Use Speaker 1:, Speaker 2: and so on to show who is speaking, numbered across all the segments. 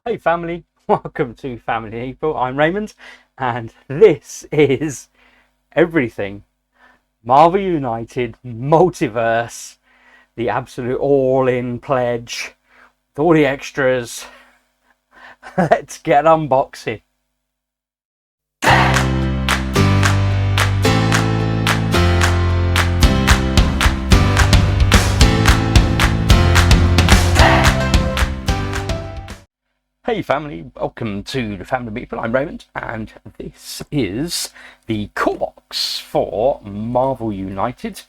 Speaker 1: Hey family, welcome to Family People. I'm Raymond, and this is everything Marvel United Multiverse, the absolute all-in pledge with all the extras. Let's get unboxing. Hey family, welcome to the Family People. I'm Raymond, and this is the core box for Marvel United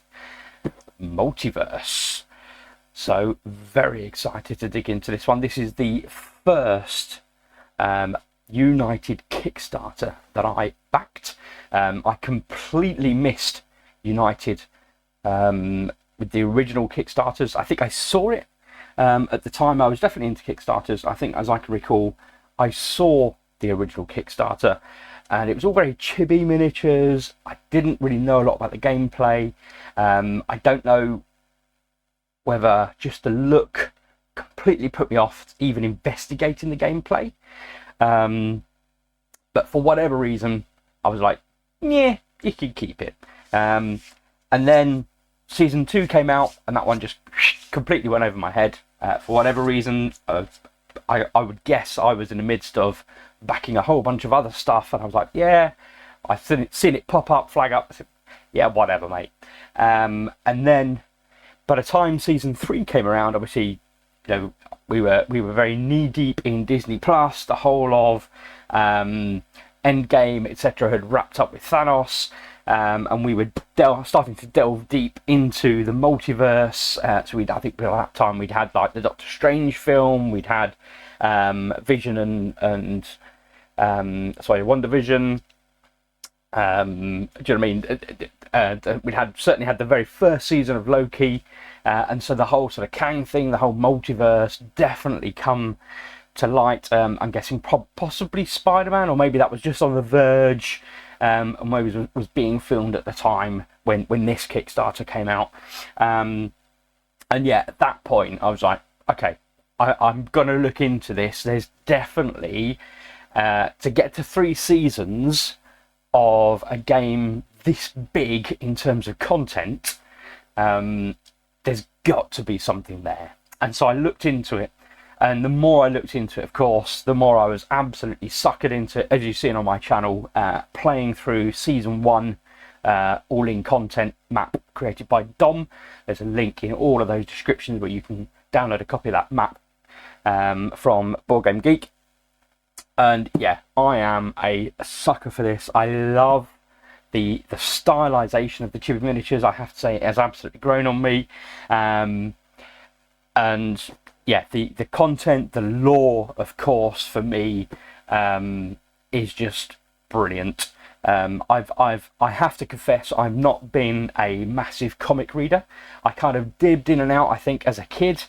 Speaker 1: Multiverse. So very excited to dig into this one. This is the first United Kickstarter that I backed. I completely missed United with the original Kickstarters. I think I saw it at the time. I was definitely into Kickstarters. I think, as I can recall, I saw the original Kickstarter and it was all very chibi miniatures. I didn't really know a lot about the gameplay. I don't know whether just the look completely put me off even investigating the gameplay. But for whatever reason, I was like, yeah, you can keep it. And then season 2 came out, and that one just completely went over my head. For whatever reason, I would guess I was in the midst of backing a whole bunch of other stuff, and I was like, yeah, I've seen it pop up, flag up. I said, yeah, whatever, mate. And then by the time season 3 came around, obviously, you know, we were very knee deep in Disney Plus. The whole of Endgame, etc., had wrapped up with Thanos. And we were starting to delve deep into the multiverse. So I think by that time we'd had like the Doctor Strange film, we'd had Vision and Wonder Vision. Do you know what I mean? We'd certainly had the very first season of Loki, and so the whole sort of Kang thing, the whole multiverse, definitely come to light. I'm guessing possibly Spider-Man, or maybe that was just on the verge. And maybe was being filmed at the time when this Kickstarter came out. And yeah, at that point, I was like, okay, I'm going to look into this. There's definitely, to get to 3 seasons of a game this big in terms of content, there's got to be something there. And so I looked into it. And the more I looked into it, of course, the more I was absolutely suckered into it, as you've seen on my channel, playing through season 1 all-in content map created by Dom. There's a link in all of those descriptions where you can download a copy of that map from Board Game Geek. And yeah, I am a sucker for this. I love the stylization of the chibi miniatures. I have to say, it has absolutely grown on me. And yeah, the content, the lore, of course, for me, is just brilliant. I have to confess, I've not been a massive comic reader. I kind of dipped in and out, I think, as a kid.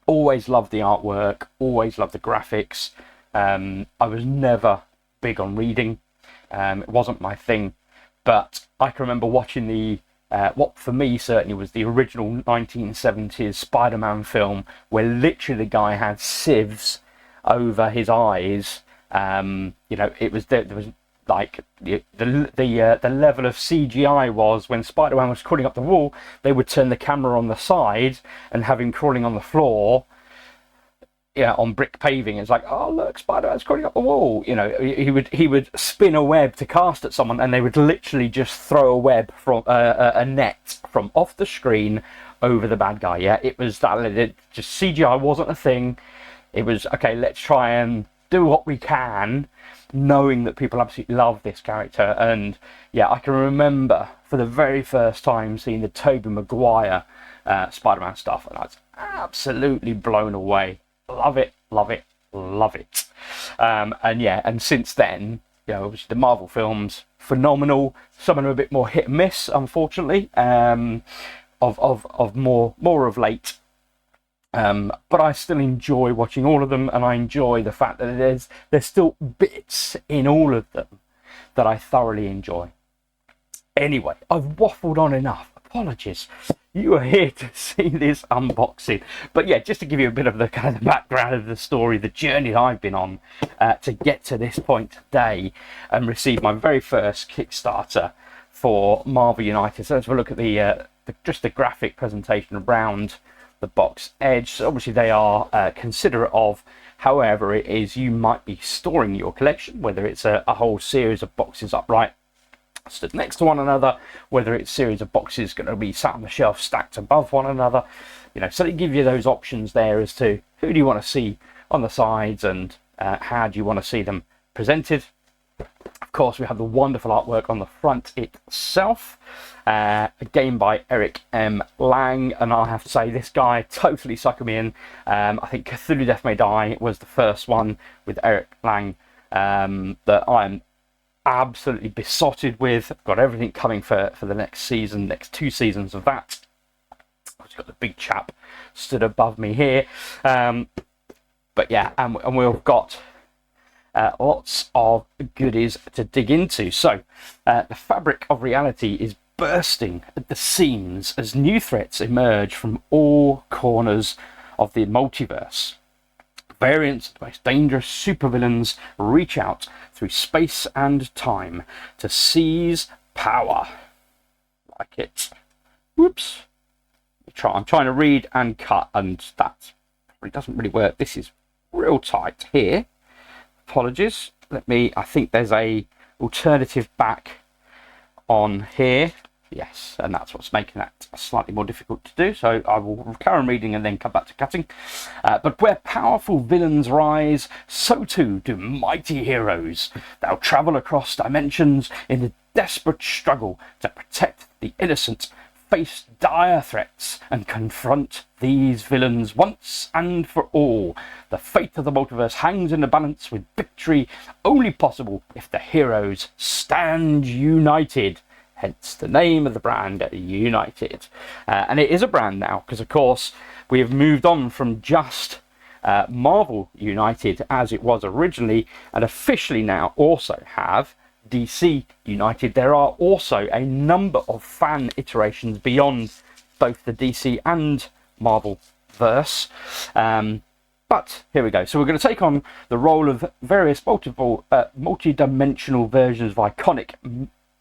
Speaker 1: Always loved the artwork, always loved the graphics. I was never big on reading. It wasn't my thing. But I can remember watching what for me certainly was the original 1970s Spider-Man film, where literally the guy had sieves over his eyes. You know, there was like the level of CGI was when Spider-Man was crawling up the wall, they would turn the camera on the side and have him crawling on the floor. Yeah, on brick paving. It's like, oh look, Spider-Man's crawling up the wall. You know, he would spin a web to cast at someone, and they would literally just throw a web from a net from off the screen over the bad guy. Yeah, it was that. Just CGI wasn't a thing. It was okay. Let's try and do what we can, knowing that people absolutely love this character. And yeah, I can remember for the very first time seeing the Tobey Maguire Spider-Man stuff, and I was absolutely blown away. Love it, love it, love it. And yeah, and since then, you know, obviously the Marvel films, phenomenal. Some of them a bit more hit and miss, unfortunately, of more of late. But I still enjoy watching all of them, and I enjoy the fact that there's still bits in all of them that I thoroughly enjoy. Anyway, I've waffled on enough. apologies. You are here to see this unboxing. But yeah, just to give you a bit of the kind of background of the story, the journey I've been on to get to this point today and receive my very first Kickstarter for Marvel United. So let's have a look at just the graphic presentation around the box edge. So obviously they are considerate of however it is you might be storing your collection, whether it's a whole series of boxes upright stood next to one another, whether it's a series of boxes going to be sat on the shelf stacked above one another, you know, so they give you those options there as to who do you want to see on the sides and how do you want to see them presented. Of course, we have the wonderful artwork on the front itself, again by Eric M. Lang, and I have to say this guy totally suckered me in. I think Cthulhu Death May Die was the first one with Eric Lang that I'm absolutely besotted with. I've got everything coming for the next season, next 2 seasons of that. I've got the big chap stood above me here, but yeah, and we've got lots of goodies to dig into. So the fabric of reality is bursting at the seams as new threats emerge from all corners of the multiverse. Variants of the most dangerous supervillains reach out through space and time to seize power. Like it. Whoops. I'm trying to read and cut, and that probably doesn't really work. This is real tight here. Apologies. I think there's a alternative back on here. Yes, and that's what's making that slightly more difficult to do. So I will carry on reading and then come back to cutting. But where powerful villains rise, so too do mighty heroes. They'll travel across dimensions in a desperate struggle to protect the innocent, face dire threats, and confront these villains once and for all. The fate of the multiverse hangs in the balance, with victory only possible if the heroes stand united. Hence the name of the brand, United. And it is a brand now, because of course we have moved on from just Marvel United as it was originally, and officially now also have DC United. There are also a number of fan iterations beyond both the DC and Marvel verse. But here we go. So we're going to take on the role of various multi-dimensional versions of iconic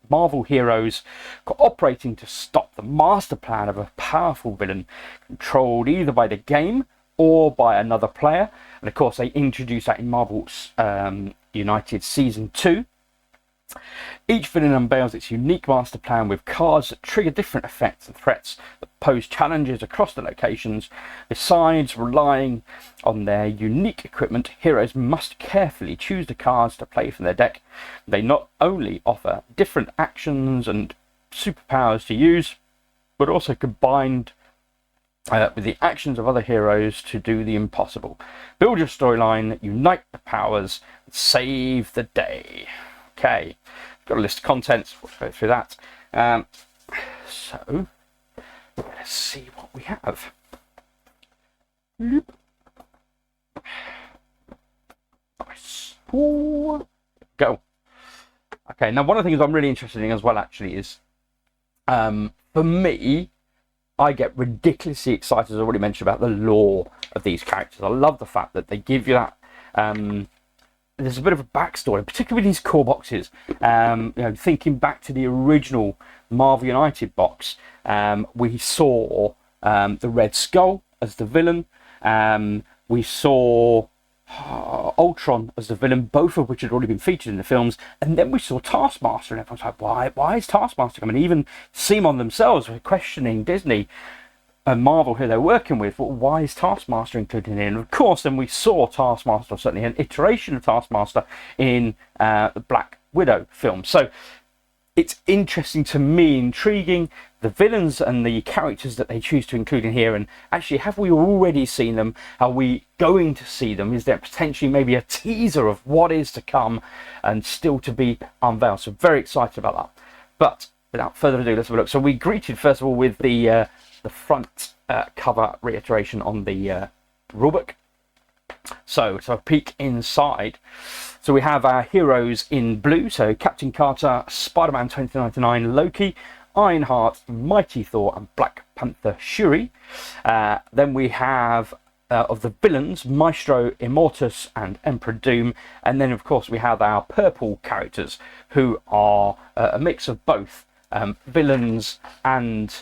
Speaker 1: Marvel heroes cooperating to stop the master plan of a powerful villain controlled either by the game or by another player. And of course they introduced that in Marvel's United Season 2. Each villain unveils its unique master plan with cards that trigger different effects and threats that pose challenges across the locations. Besides relying on their unique equipment, heroes must carefully choose the cards to play from their deck. They not only offer different actions and superpowers to use, but also combined with the actions of other heroes to do the impossible. Build your storyline, unite the powers, and save the day. Okay, got a list of contents. We'll go through that. So let's see what we have. Nice. Ooh. Go. Okay, now one of the things I'm really interested in as well actually is, for me, I get ridiculously excited, as I already mentioned, about the lore of these characters. I love the fact that they give you that. There's a bit of a backstory, particularly with these core boxes. You know, thinking back to the original Marvel United box, we saw the Red Skull as the villain. We saw Ultron as the villain, both of which had already been featured in the films. And then we saw Taskmaster, and everyone's like, why is Taskmaster coming? Even CMON themselves were questioning Disney and Marvel, who they're working with. Well, why is Taskmaster included in it? And of course, then we saw Taskmaster, certainly an iteration of Taskmaster in the Black Widow film. So it's interesting to me, intriguing, the villains and the characters that they choose to include in here. And actually, have we already seen them? Are we going to see them? Is there potentially maybe a teaser of what is to come and still to be unveiled? So very excited about that. But without further ado, let's have a look. So we greeted first of all with the front cover reiteration on the rulebook. So a peek inside. So we have our heroes in blue. So Captain Carter, Spider-Man 2099, Loki, Ironheart, Mighty Thor, and Black Panther Shuri. Then we have of the villains, Maestro, Immortus, and Emperor Doom. And then, of course, we have our purple characters, who are a mix of both villains and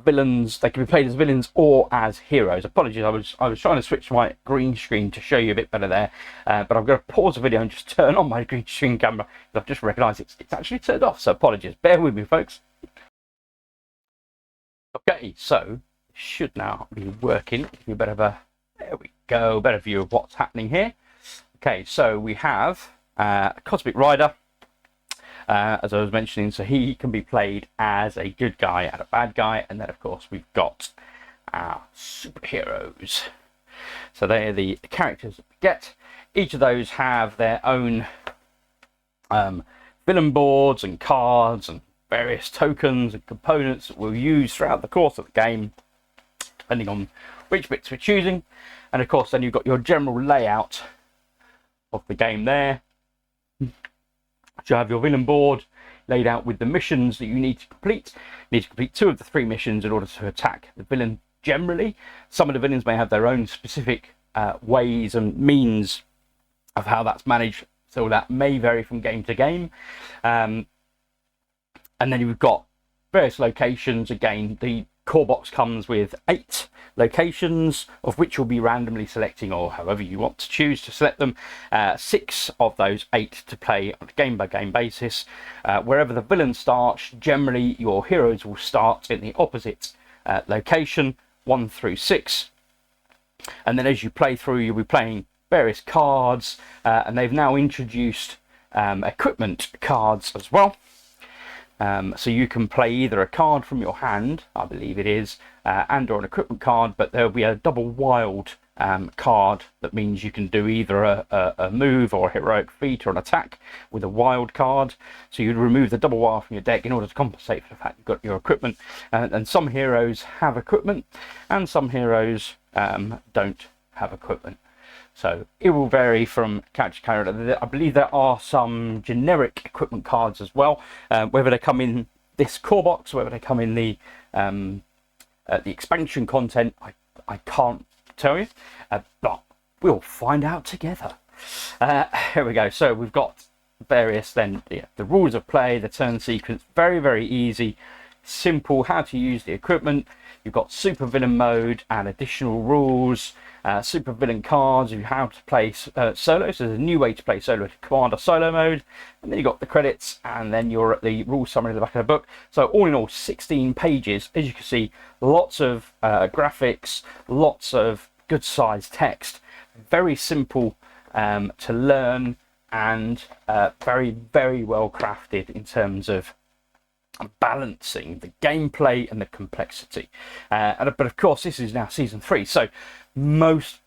Speaker 1: villains. They can be played as villains or as heroes. Apologies, I was trying to switch my green screen to show you a bit better there, but I'm going to pause the video and just turn on my green screen camera. I've just recognised it's actually turned off, so apologies. Bear with me, folks. Okay, so should now be working. Give you a bit of a, there we go, better view of what's happening here. Okay, so we have Cosmic Rider, as I was mentioning, so he can be played as a good guy and a bad guy. And then, of course, we've got our superheroes. So they are the characters that we get. Each of those have their own villain boards and cards and various tokens and components that we'll use throughout the course of the game, depending on which bits we're choosing. And of course, then you've got your general layout of the game there. You have your villain board laid out with the missions that you need to complete. You need to complete 2 of the 3 missions in order to attack the villain generally. Some of the villains may have their own specific ways and means of how that's managed, so that may vary from game to game. And then you've got various locations. Again, the core box comes with 8 locations, of which you'll be randomly selecting, or however you want to choose to select them. 6 of those 8 to play on a game-by-game basis. Wherever the villain starts, generally your heroes will start in the opposite location, 1 through 6. And then as you play through, you'll be playing various cards, and they've now introduced equipment cards as well. So you can play either a card from your hand, I believe it is, and or an equipment card, but there'll be a double wild card. That means you can do either a move or a heroic feat or an attack with a wild card. So you'd remove the double wild from your deck in order to compensate for the fact you've got your equipment. And some heroes have equipment and some heroes don't have equipment. So it will vary from character to character. I believe there are some generic equipment cards as well. Whether they come in this core box, whether they come in the expansion content, I can't tell you, but we'll find out together. Here we go. So we've got various then the rules of play, the turn sequence. Very, very easy, simple. How to use the equipment. You've got super villain mode and additional rules. Super villain cards, how to play solo. So there's a new way to play solo, to Commander solo mode. And then you've got the credits, and then you're at the rule summary at the back of the book. So all in all, 16 pages. As you can see, lots of graphics, lots of good sized text. Very simple to learn, and very, very well crafted in terms of balancing the gameplay and the complexity. But of course, this is now season 3, so most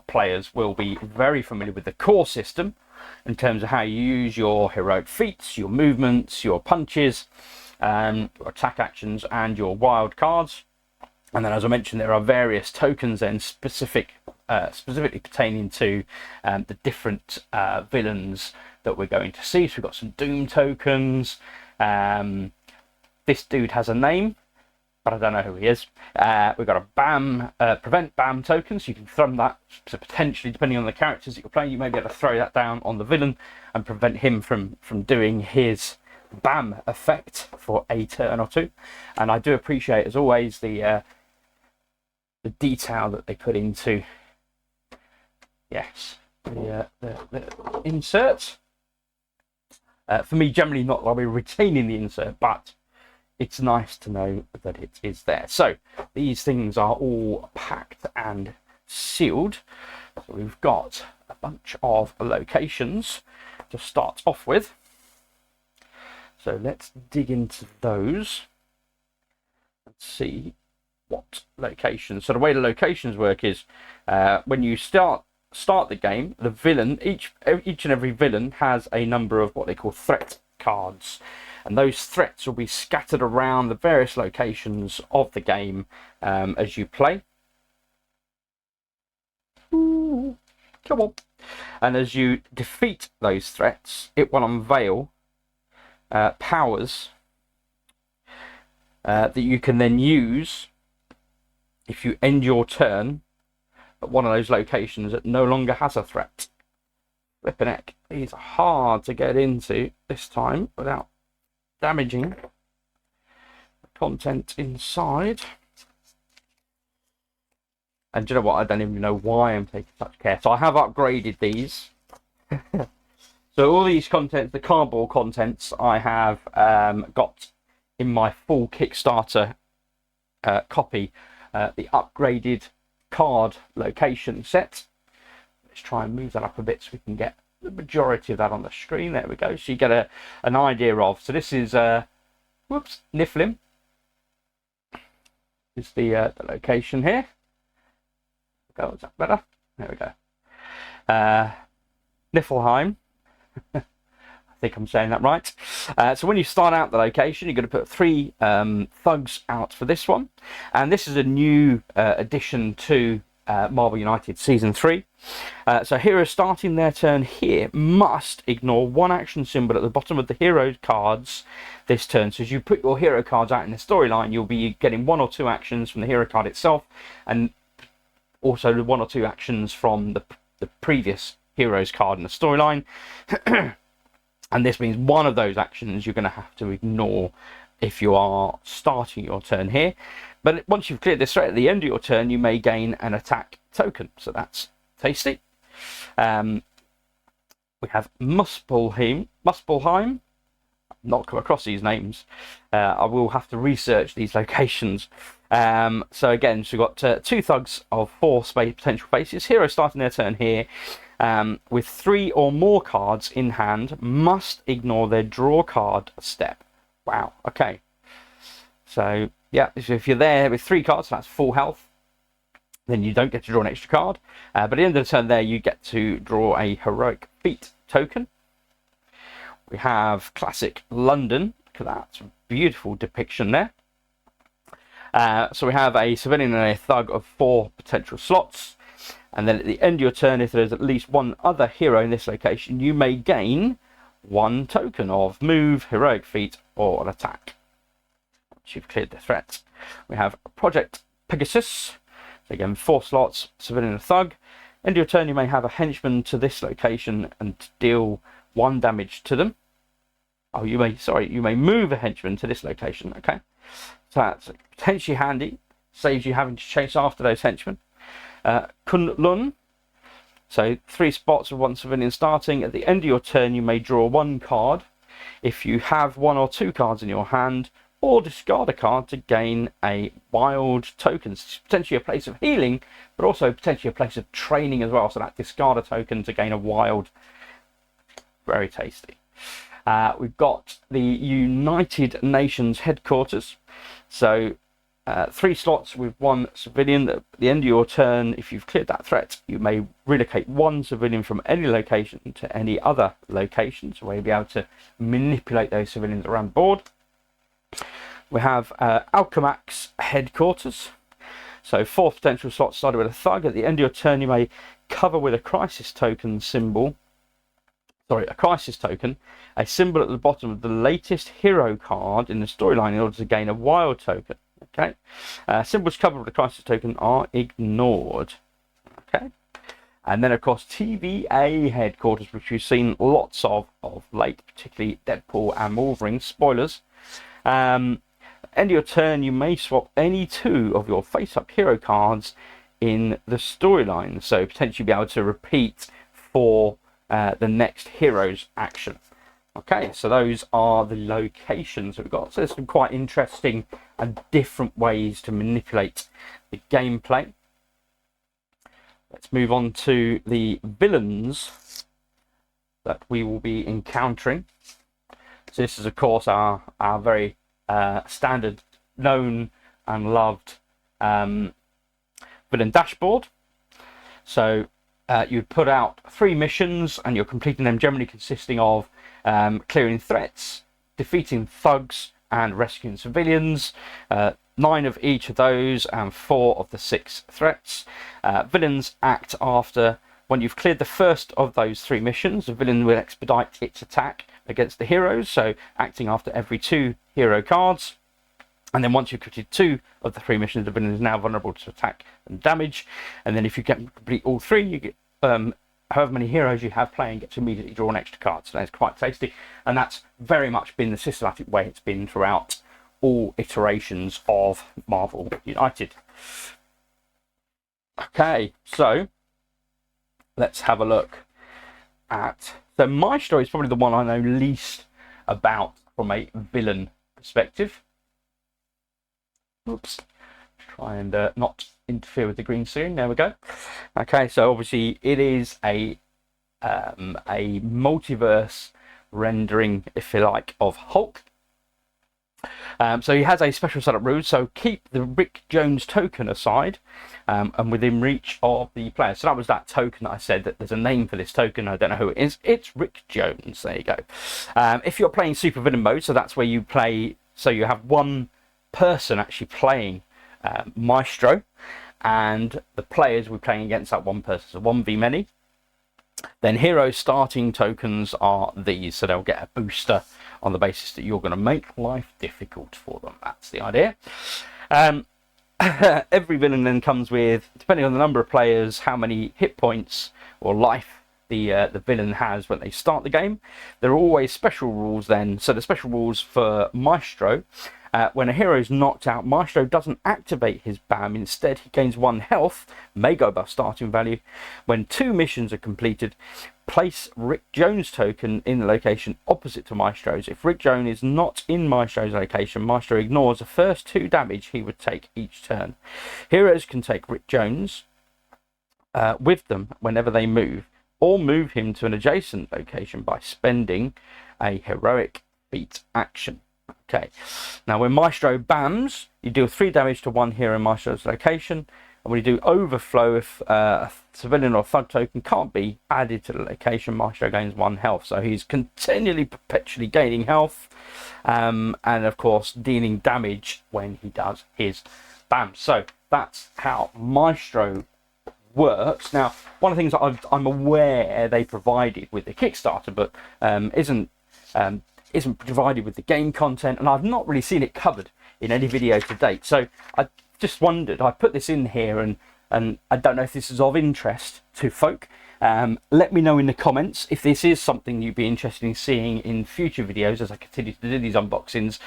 Speaker 1: players will be very familiar with the core system in terms of how you use your heroic feats, your movements, your punches, your attack actions, and your wild cards. And then, as I mentioned, there are various tokens then specifically pertaining to the different villains that we're going to see. So we've got some Doom tokens. This dude has a name, but I don't know who he is. We've got a prevent BAM token, so you can throw that. So potentially, depending on the characters that you're playing, you may be able to throw that down on the villain and prevent him from doing his BAM effect for a turn or 2. And I do appreciate, as always, the detail that they put into the insert. For me, generally not while we're retaining the insert, but it's nice to know that it is there. So these things are all packed and sealed. So we've got a bunch of locations to start off with. So let's dig into those and see what locations. So the way the locations work is when you start the game, the villain, each and every villain has a number of what they call threat cards, and those threats will be scattered around the various locations of the game as you play. Ooh, come on. And as you defeat those threats, it will unveil powers that you can then use if you end your turn at one of those locations that no longer has a threat. Flippin' heck, these are hard to get into this time without damaging the content inside. And do you know what? I don't even know why I'm taking such care. So I have upgraded these. So all these contents, the cardboard contents, I have got in my full Kickstarter copy, the upgraded card location set. Let's try and move that up a bit so we can get the majority of that on the screen. There we go. So you get an idea of. So this is Niflheim. Is the location here. Go, is that better? There we go. Niflheim. I think I'm saying that right. So when you start out the location, you're going to put 3 thugs out for this one, and this is a new addition to Marvel United Season 3. So heroes starting their turn here must ignore 1 action symbol at the bottom of the hero cards this turn. So as you put your hero cards out in the storyline, you'll be getting 1 or 2 actions from the hero card itself, and also the 1 or 2 actions from the previous hero's card in the storyline. And this means one of those actions you're going to have to ignore if you are starting your turn here. But once you've cleared this threat at the end of your turn, you may gain an attack token. So that's tasty. We have Muspelheim. Not come across these names. I will have to research these locations. So again, so we've got 2 thugs of 4 potential faces. Heroes starting their turn here with 3 or more cards in hand must ignore their draw card step. Wow, okay. So yeah, so if you're there with 3 cards, so that's full health, then you don't get to draw an extra card. But at the end of the turn there, you get to draw a heroic feat token. We have classic London. Look at that, beautiful depiction there. So we have a civilian and a thug of 4 potential slots. And then at the end of your turn, if there's at least 1 other hero in this location, you may gain 1 token of move, heroic feat, or an attack. Once you've cleared the threat. We have Project Pegasus. So again, 4 slots, civilian and thug. End of your turn, you may have a henchman to this location and deal 1 damage to them. Oh, you may move a henchman to this location. Okay, so that's potentially handy. Saves you having to chase after those henchmen. Kunlun. So 3 spots of 1 civilian starting. At the end of your turn, you may draw 1 card. If you have 1 or 2 cards in your hand, or discard a card to gain a wild token. It's potentially a place of healing, but also potentially a place of training as well. So that discard a token to gain a wild. Very tasty. We've got the United Nations headquarters. So 3 slots with 1 civilian. At the end of your turn, if you've cleared that threat, you may relocate 1 civilian from any location to any other location. So you'll be able to manipulate those civilians around board. We have Alchemax headquarters. So 4 potential slots started with a thug. At the end of your turn, you may cover with a crisis token symbol. Sorry, a crisis token, a symbol at the bottom of the latest hero card in the storyline in order to gain a wild token. Okay, symbols covered with a crisis token are ignored. Okay, and then of course TVA headquarters, which we've seen lots of late, particularly Deadpool and Wolverine. Spoilers. End of your turn, you may swap any 2 of your face-up hero cards in the storyline, so potentially be able to repeat for the next hero's action. Okay, so those are the locations that we've got. So there's some quite interesting and different ways to manipulate the gameplay. Let's move on to the villains that we will be encountering. So this is of course our very standard, known and loved villain dashboard. So you put out 3 missions and you're completing them, generally consisting of clearing threats, defeating thugs and rescuing civilians. 9 of each of those and 4 of the 6 threats. Villains act after when you've cleared the first of those 3 missions, the villain will expedite its attack against the heroes, so acting after every 2 hero cards. And then once you've completed 2 of the 3 missions, the villain is now vulnerable to attack and damage. And then if you complete all 3, you get however many heroes you have playing get to immediately draw an extra card. So that's quite tasty, and that's very much been the systematic way it's been throughout all iterations of Marvel United. Okay, so let's have a look at... So Maestro is probably the one I know least about from a villain perspective. Oops. Try and not interfere with the green screen. There we go. Okay, so obviously it is a multiverse rendering, if you like, of Hulk. So he has a special setup rule, so keep the Rick Jones token aside and within reach of the player. So that was that token that I said that there's a name for this token. I don't know who it is. It's Rick Jones. There you go. If you're playing super villain mode, so that's where you play, so you have one person actually playing Maestro, and the players will be playing against that one person, so 1v many. Then hero starting tokens are these, so they'll get a booster on the basis that you're going to make life difficult for them. That's the idea. Every villain then comes with, depending on the number of players, how many hit points or life the villain has when they start the game. There are always special rules then. So the special rules for Maestro: when a hero is knocked out, Maestro doesn't activate his BAM. Instead, he gains 1 health, may go above starting value. When 2 missions are completed, place Rick Jones token in the location opposite to Maestro's. If Rick Jones is not in Maestro's location, Maestro ignores the first 2 damage he would take each turn. Heroes can take Rick Jones with them whenever they move, or move him to an adjacent location by spending a heroic feat action. Okay, now when Maestro BAMs, you deal 3 damage to 1 hero in Maestro's location. And when you do overflow, if a civilian or thug token can't be added to the location, Maestro gains 1 health. So he's continually, perpetually gaining health, and of course dealing damage when he does his BAM. So that's how Maestro works. Now, one of the things that I'm aware they provided with the Kickstarter, but isn't provided with the game content, and I've not really seen it covered in any video to date. So I just wondered, I put this in here, and I don't know if this is of interest to folk. Let me know in the comments if this is something you'd be interested in seeing in future videos as I continue to do these unboxings.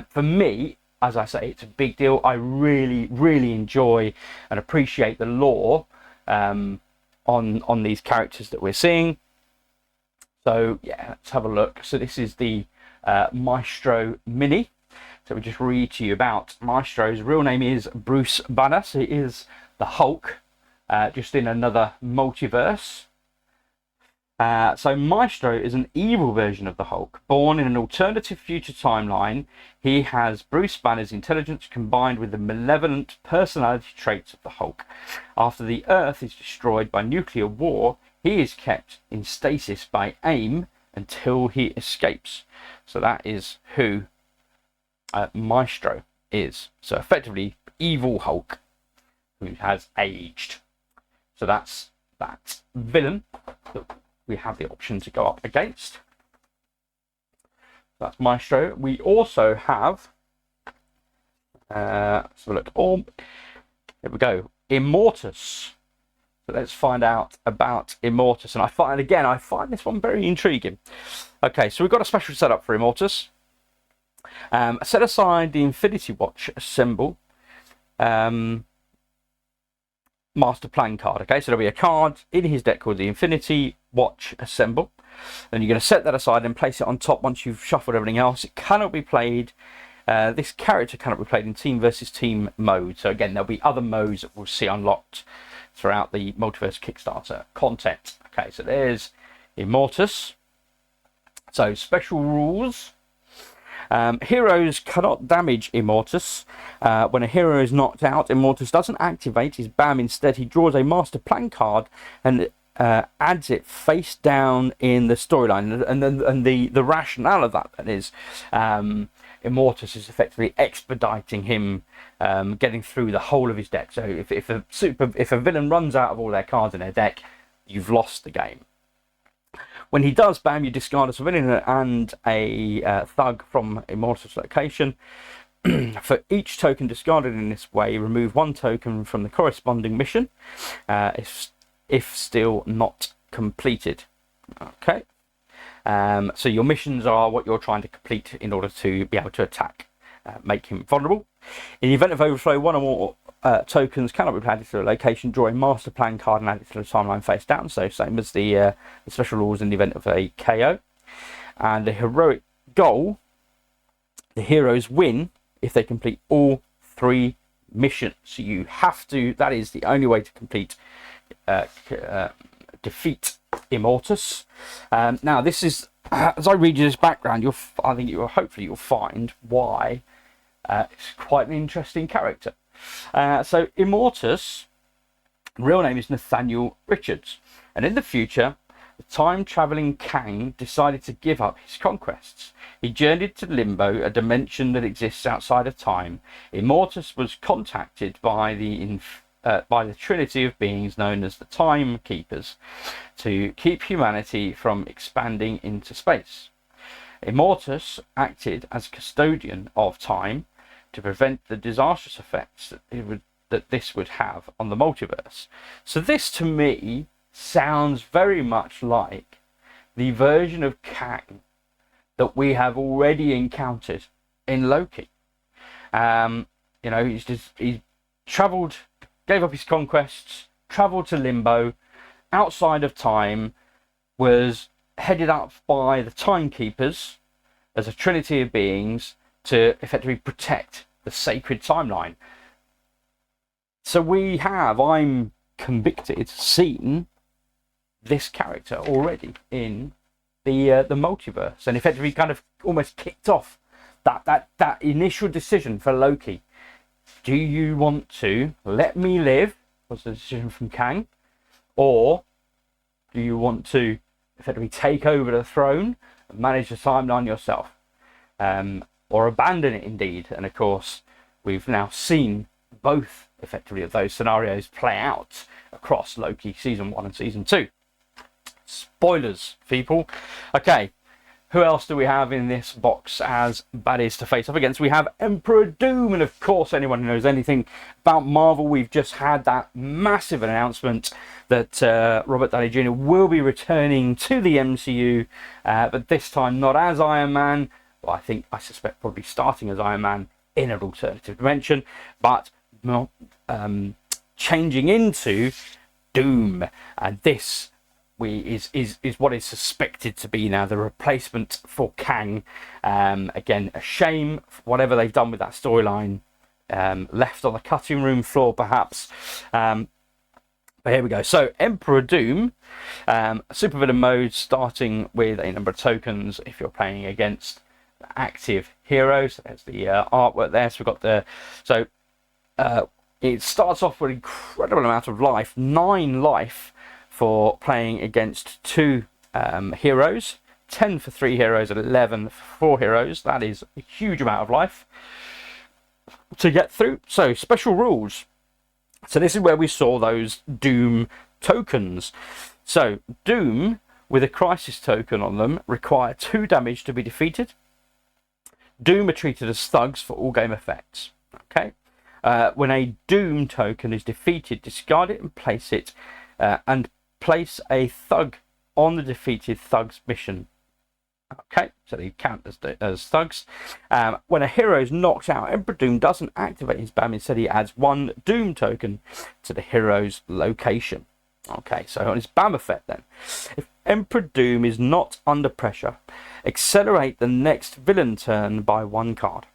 Speaker 1: For me, as I say, it's a big deal. I really enjoy and appreciate the lore on these characters that we're seeing. So yeah, let's have a look. So this is the Maestro Mini. So we just read to you about Maestro's real name is Bruce Banner. So he is the Hulk, just in another multiverse. So Maestro is an evil version of the Hulk. Born in an alternative future timeline, he has Bruce Banner's intelligence combined with the malevolent personality traits of the Hulk. After the Earth is destroyed by nuclear war, he is kept in stasis by AIM until he escapes. So that is who Maestro is. So effectively, evil Hulk who has aged. So that's that villain that we have the option to go up against. That's Maestro. We also have, let's have a look. Here we go, Immortus. So let's find out about Immortus. And I find this one very intriguing. Okay, so we've got a special setup for Immortus. Set aside the Infinity Watch symbol. Master Plan card. Okay, so there'll be a card in his deck called the Infinity Watch symbol. Then you're going to set that aside and place it on top once you've shuffled everything else. It cannot be played. This character cannot be played in team versus team mode. So again, there'll be other modes that we'll see unlocked throughout the Multiverse Kickstarter content. Okay, so there's Immortus. So special rules. Heroes cannot damage Immortus. When a hero is knocked out, Immortus doesn't activate his BAM. Instead, he draws a Master Plan card and adds it face down in the storyline. And the rationale of that is Immortus is effectively expediting him getting through the whole of his deck. So if a villain runs out of all their cards in their deck, you've lost the game. When he does bam, you discard a civilian and a thug from Immortus location. For each token discarded in this way, remove 1 token from the corresponding mission, if still not completed. Okay. So your missions are what you're trying to complete in order to be able to attack, make him vulnerable. In the event of overflow, 1 or more tokens cannot be added to a location. Draw a master plan card and add it to the timeline face down. So same as the special rules in the event of a KO. And the heroic goal, the heroes win if they complete all 3 missions. So you have to, that is the only way to complete, defeat Immortus. Now this is, as I read you this background, hopefully you'll find why it's quite an interesting character. So Immortus, real name is Nathaniel Richards, and in the future, the time-traveling Kang decided to give up his conquests. He journeyed to Limbo, a dimension that exists outside of time. Immortus was contacted by the trinity of beings known as the Timekeepers to keep humanity from expanding into space. Immortus acted as custodian of time to prevent the disastrous effects that this would have on the multiverse. So this, to me, sounds very much like the version of Kang that we have already encountered in Loki. You know, he travelled, gave up his conquests, travelled to Limbo, outside of time, was headed up by the Timekeepers as a trinity of beings to effectively protect the sacred timeline. So we have, I'm convicted, seen this character already in the multiverse, and effectively kind of almost kicked off that initial decision for Loki. Do you want to let me live, was the decision from Kang, or do you want to effectively take over the throne and manage the timeline yourself, or abandon it indeed? And of course we've now seen both effectively of those scenarios play out across Loki season 1 and season 2. Spoilers, people. Okay, who else do we have in this box as baddies to face up against? We have Emperor Doom, and of course anyone who knows anything about Marvel, we've just had that massive announcement that Robert Downey Jr. will be returning to the MCU, but this time not as Iron Man. Well, I suspect probably starting as Iron Man in an alternative dimension, but changing into Doom, and this is what is suspected to be now the replacement for Kang. Again, a shame for whatever they've done with that storyline, left on the cutting room floor perhaps. But here we go. So Emperor Doom, supervillain mode, starting with a number of tokens if you're playing against active heroes. There's the artwork there. So we've got it starts off with an incredible amount of life, 9 life for playing against 2 heroes, 10 for 3 heroes and 11 for 4 heroes. That is a huge amount of life to get through. So special rules. So this is where we saw those Doom tokens. So Doom with a crisis token on them require 2 damage to be defeated. Doom are treated as thugs for all game effects. Okay. When a Doom token is defeated, discard it and place it, and place a thug on the defeated thug's mission. Okay, so they count as thugs. When a hero is knocked out, Emperor Doom doesn't activate his BAM. Instead, he adds 1 Doom token to the hero's location. Okay, so on his BAM effect then, if Emperor Doom is not under pressure, accelerate the next villain turn by 1 card.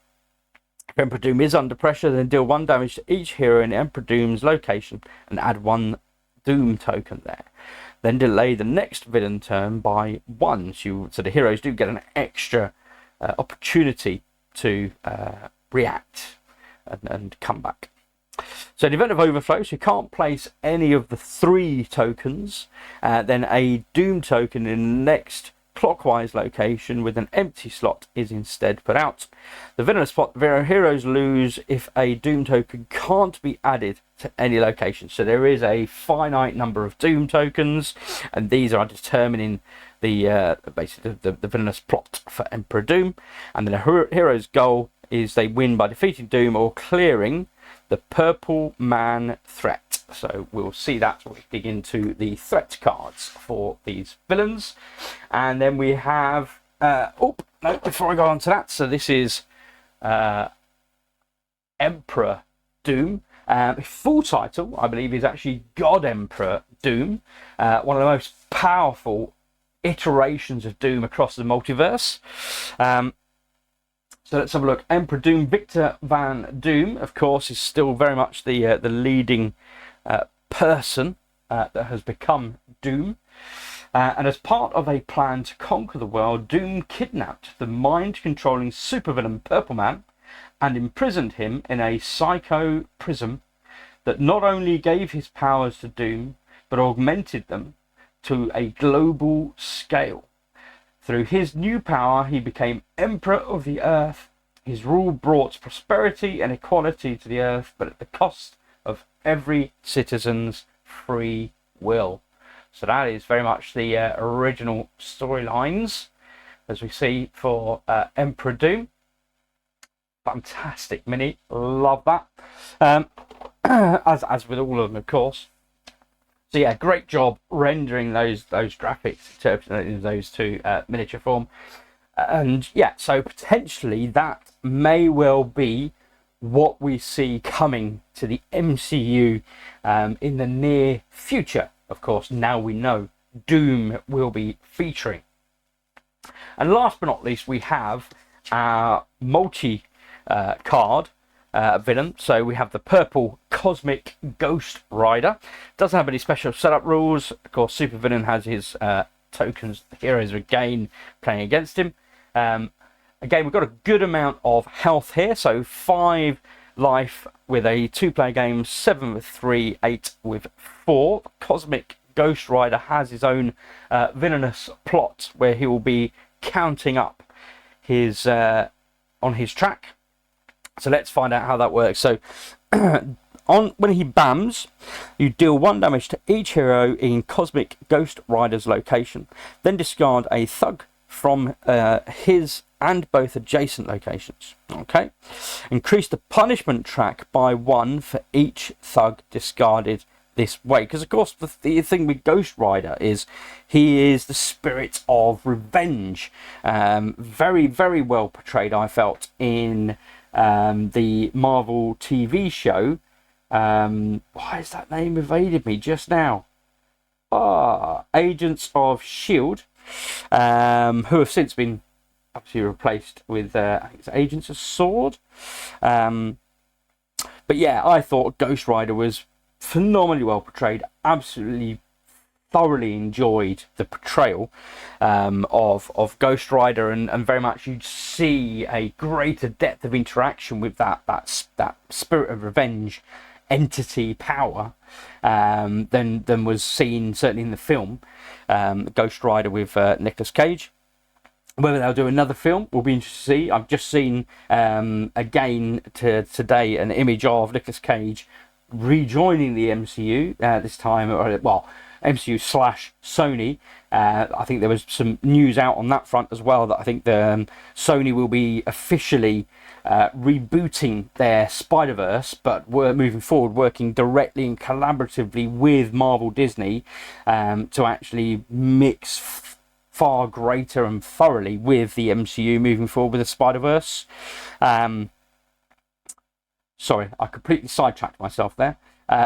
Speaker 1: If Emperor Doom is under pressure, then deal 1 damage to each hero in Emperor Doom's location and add 1 Doom token there. Then delay the next villain turn by 1. So the heroes do get an extra opportunity to react and come back. So in the event of overflow, so you can't place any of the 3 tokens, then a Doom token in the next clockwise location with an empty slot is instead put out. The villainous plot, the heroes lose if a Doom token can't be added to any location. So there is a finite number of Doom tokens, and these are determining the basically the villainous plot for Emperor Doom. And then the hero's goal is they win by defeating Doom or clearing the Purple Man threat. So we'll see that when we dig into the threat cards for these villains. And then we have before I go on to that, so this is Emperor Doom. Full title, I believe, is actually God Emperor Doom, one of the most powerful iterations of Doom across the multiverse. So let's have a look. Emperor Doom, Victor Van Doom, of course, is still very much the leading person that has become Doom. And as part of a plan to conquer the world, Doom kidnapped the mind-controlling supervillain Purple Man and imprisoned him in a psycho prism that not only gave his powers to Doom, but augmented them to a global scale. Through his new power, he became Emperor of the Earth. His rule brought prosperity and equality to the Earth, but at the cost of every citizen's free will. So that is very much the original storylines, as we see for Emperor Doom. Fantastic mini, love that. As with all of them, of course. So yeah, great job rendering those graphics, interpreting those to miniature form. And yeah, so potentially that may well be what we see coming to the MCU in the near future. Of course, now we know Doom will be featuring. And last but not least, we have our multi card villain. So we have the purple Cosmic Ghost Rider. Doesn't have any special setup rules. Of course, super villain has his tokens. The heroes regain playing against him. Again, we've got a good amount of health here. So 5 life with a 2-player game, 7 with 3, 8 with 4. Cosmic Ghost Rider has his own villainous plot where he will be counting up his on his track. So let's find out how that works. So when he bams, you deal 1 damage to each hero in Cosmic Ghost Rider's location. Then discard a thug from his and both adjacent locations. Okay. Increase the punishment track by 1 for each thug discarded this way. Because of course the thing with Ghost Rider is he is the spirit of revenge. Very, very well portrayed, I felt, in the Marvel TV show. Why is that name evaded me just now? Agents of S.H.I.E.L.D., who have since been obviously replaced with I think it's Agents of S.W.O.R.D. But yeah, I thought Ghost Rider was phenomenally well portrayed. Absolutely thoroughly enjoyed the portrayal of Ghost Rider, and very much you'd see a greater depth of interaction with that spirit of revenge entity power than was seen certainly in the film Ghost Rider with Nicolas Cage. Whether they'll do another film will be interesting to see. I've just seen again today an image of Nicolas Cage rejoining the MCU this time, MCU / Sony. I think there was some news out on that front as well, that I think the Sony will be officially rebooting their Spider-Verse, but we're moving forward working directly and collaboratively with Marvel Disney to actually mix far greater and thoroughly with the MCU moving forward with the Spider-Verse. Sorry, I completely sidetracked myself there.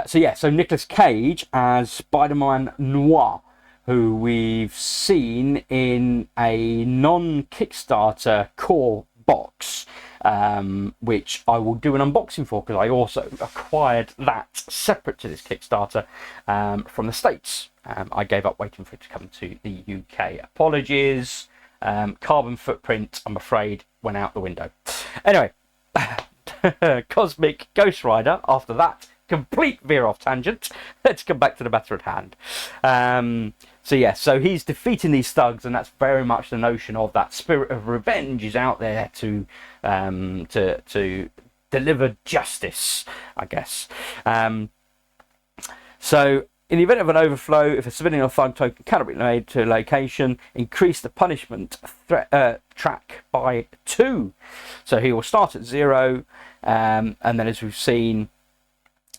Speaker 1: So Nicolas Cage as Spider-Man Noir, who we've seen in a non-Kickstarter core box, which I will do an unboxing for, because I also acquired that separate to this Kickstarter from the States. I gave up waiting for it to come to the UK. Apologies. Carbon footprint, I'm afraid, went out the window. Anyway, Cosmic Ghost Rider, after that complete veer off tangent. Let's come back to the matter at hand. So yeah, so he's defeating these thugs, and that's very much the notion of that spirit of revenge is out there to deliver justice, I guess. So in the event of an overflow, if a civilian or thug token cannot be made to a location, increase the punishment track by 2. So he will start at 0, and then as we've seen,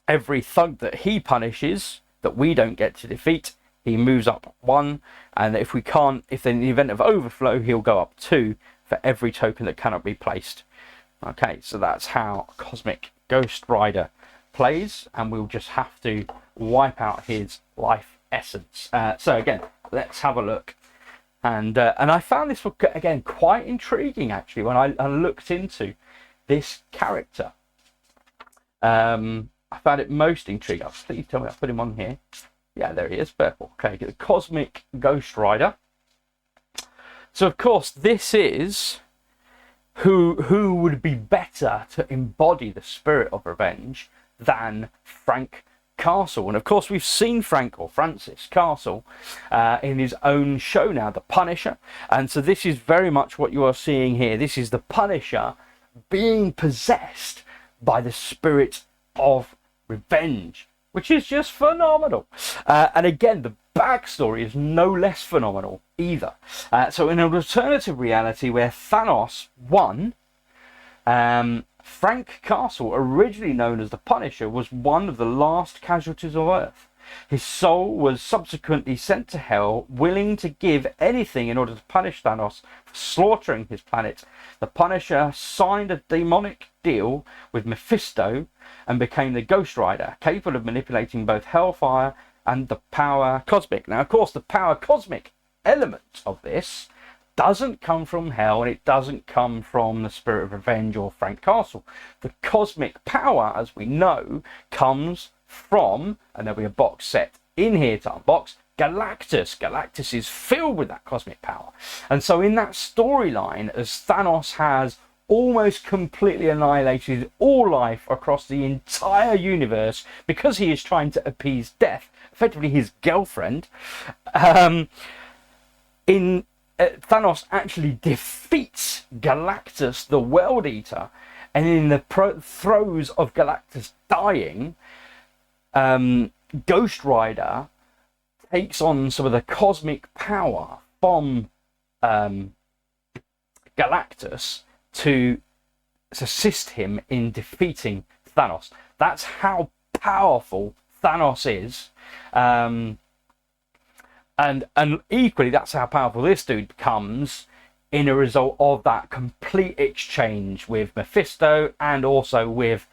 Speaker 1: every thug that he punishes that we don't get to defeat, he moves up 1, and if in the event of overflow, he'll go up 2 for every token that cannot be placed. Okay, so that's how Cosmic Ghost Rider plays, and we'll just have to wipe out his life essence. So again, let's have a look. And I found this book, again, quite intriguing, actually, when I looked into this character. I found it most intriguing. Please tell me I put him on here. Yeah, there he is, purple. Okay, the Cosmic Ghost Rider. So, of course, this is who would be better to embody the spirit of revenge than Frank Castle. And of course we've seen Francis Castle in his own show now, The Punisher, and so this is very much what you are seeing here. This is the Punisher being possessed by the spirit of revenge, which is just phenomenal. And again, the backstory is no less phenomenal either. So in an alternative reality where Thanos won, Frank Castle, originally known as the Punisher, was one of the last casualties of Earth. His soul was subsequently sent to Hell, willing to give anything in order to punish Thanos for slaughtering his planet. The Punisher signed a demonic deal with Mephisto and became the Ghost Rider, capable of manipulating both Hellfire and the power cosmic. Now, of course, the power cosmic element of this doesn't come from Hell, and it doesn't come from the Spirit of Revenge or Frank Castle. The cosmic power, as we know, comes from, and there'll be a box set in here to unbox, Galactus. Galactus is filled with that cosmic power. And so in that storyline, as Thanos has almost completely annihilated all life across the entire universe because he is trying to appease death, effectively his girlfriend, Thanos actually defeats Galactus, the World Eater, and in the throes of Galactus dying, Ghost Rider takes on some of the cosmic power from Galactus to assist him in defeating Thanos. That's how powerful Thanos is. And equally, that's how powerful this dude becomes in a result of that complete exchange with Mephisto and also with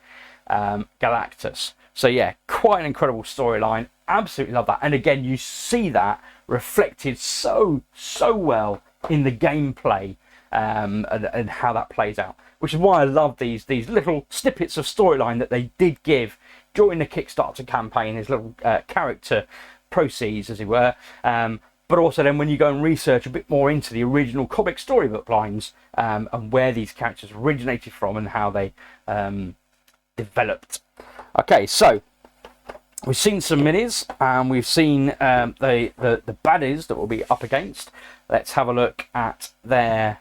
Speaker 1: Galactus. So yeah, quite an incredible storyline. Absolutely love that. And again, you see that reflected so well in the gameplay and how that plays out. Which is why I love these little snippets of storyline that they did give during the Kickstarter campaign, his little character proceeds, as it were, but also then when you go and research a bit more into the original comic storybook lines and where these characters originated from and how they developed. Okay, so we've seen some minis and we've seen the baddies that we'll be up against. Let's have a look at their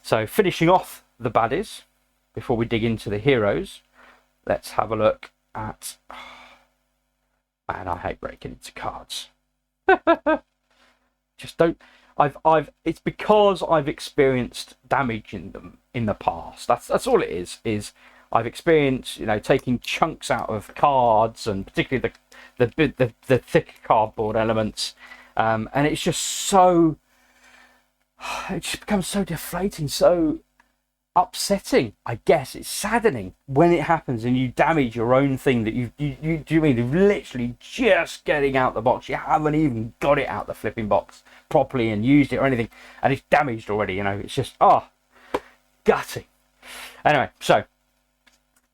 Speaker 1: so finishing off the baddies before we dig into the heroes. Let's have a look at, man, I hate breaking into cards. Just don't. It's because I've experienced damage in them in the past. That's all it is. Is I've experienced, taking chunks out of cards, and particularly the thick cardboard elements, and it's just so. It just becomes so deflating, so upsetting. I guess it's saddening when it happens and you damage your own thing that you do you mean you're literally just getting out the box. You haven't even got it out the flipping box properly and used it or anything, and it's damaged already. It's just gutting. Anyway, so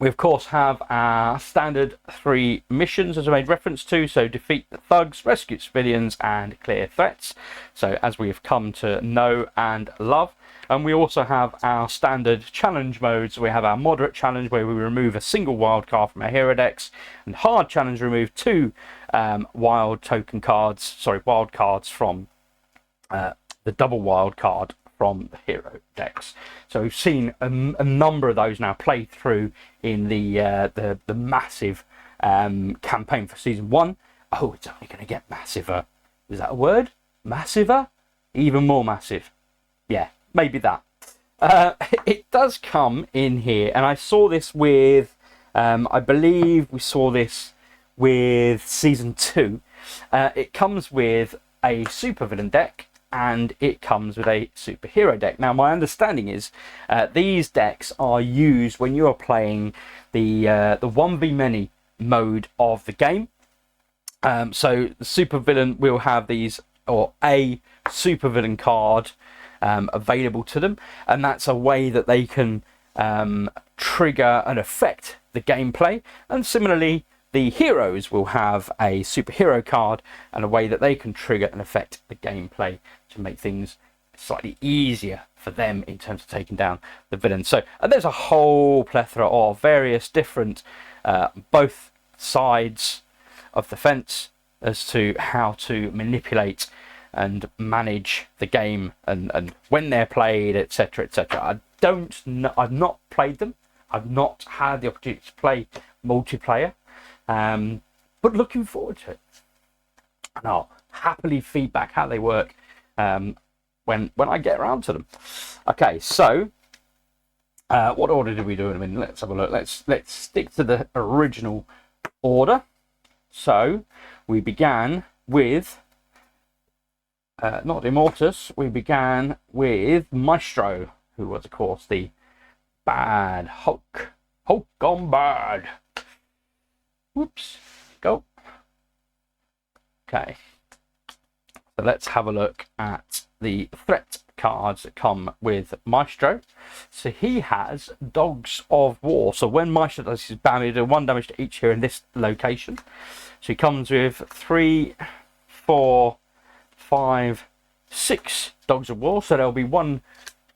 Speaker 1: we of course have our standard 3 missions as I made reference to. So defeat the thugs, rescue civilians, and clear threats. So as we have come to know and love. And we also have our standard challenge modes. We have our moderate challenge where we remove a single wild card from our hero decks, and hard challenge, remove 2 wild cards from the double wild card from the hero decks. So we've seen a number of those now play through in the massive campaign for season 1. Oh, it's only going to get massiver. Is that a word? Massiver? Even more massive. Yeah, maybe that. It does come in here, and I saw this with, I believe we saw this with season 2. It comes with a supervillain deck, and it comes with a superhero deck. Now, my understanding is these decks are used when you are playing the 1v-many mode of the game. So the supervillain will have these, or a supervillain card available to them, and that's a way that they can trigger and affect the gameplay. And similarly, the heroes will have a superhero card and a way that they can trigger and affect the gameplay to make things slightly easier for them in terms of taking down the villains. So there's a whole plethora of various different both sides of the fence as to how to manipulate and manage the game and when they're played, etc, etc. I've not played them. I've not had the opportunity to play multiplayer, but looking forward to it, and I'll happily feedback how they work when I get around to them. Okay, so what order did we do in a minute? Let's have a look. Let's stick to the original order. So we began with not Immortus. We began with Maestro, who was of course the bad Hulk gone bad. Whoops, go. Okay, so let's have a look at the threat cards that come with Maestro. So he has Dogs of War. So when Maestro does his bam, he does 1 damage to each hero in this location. So he comes with 3, 4, 5, 6 Dogs of War. So there'll be 1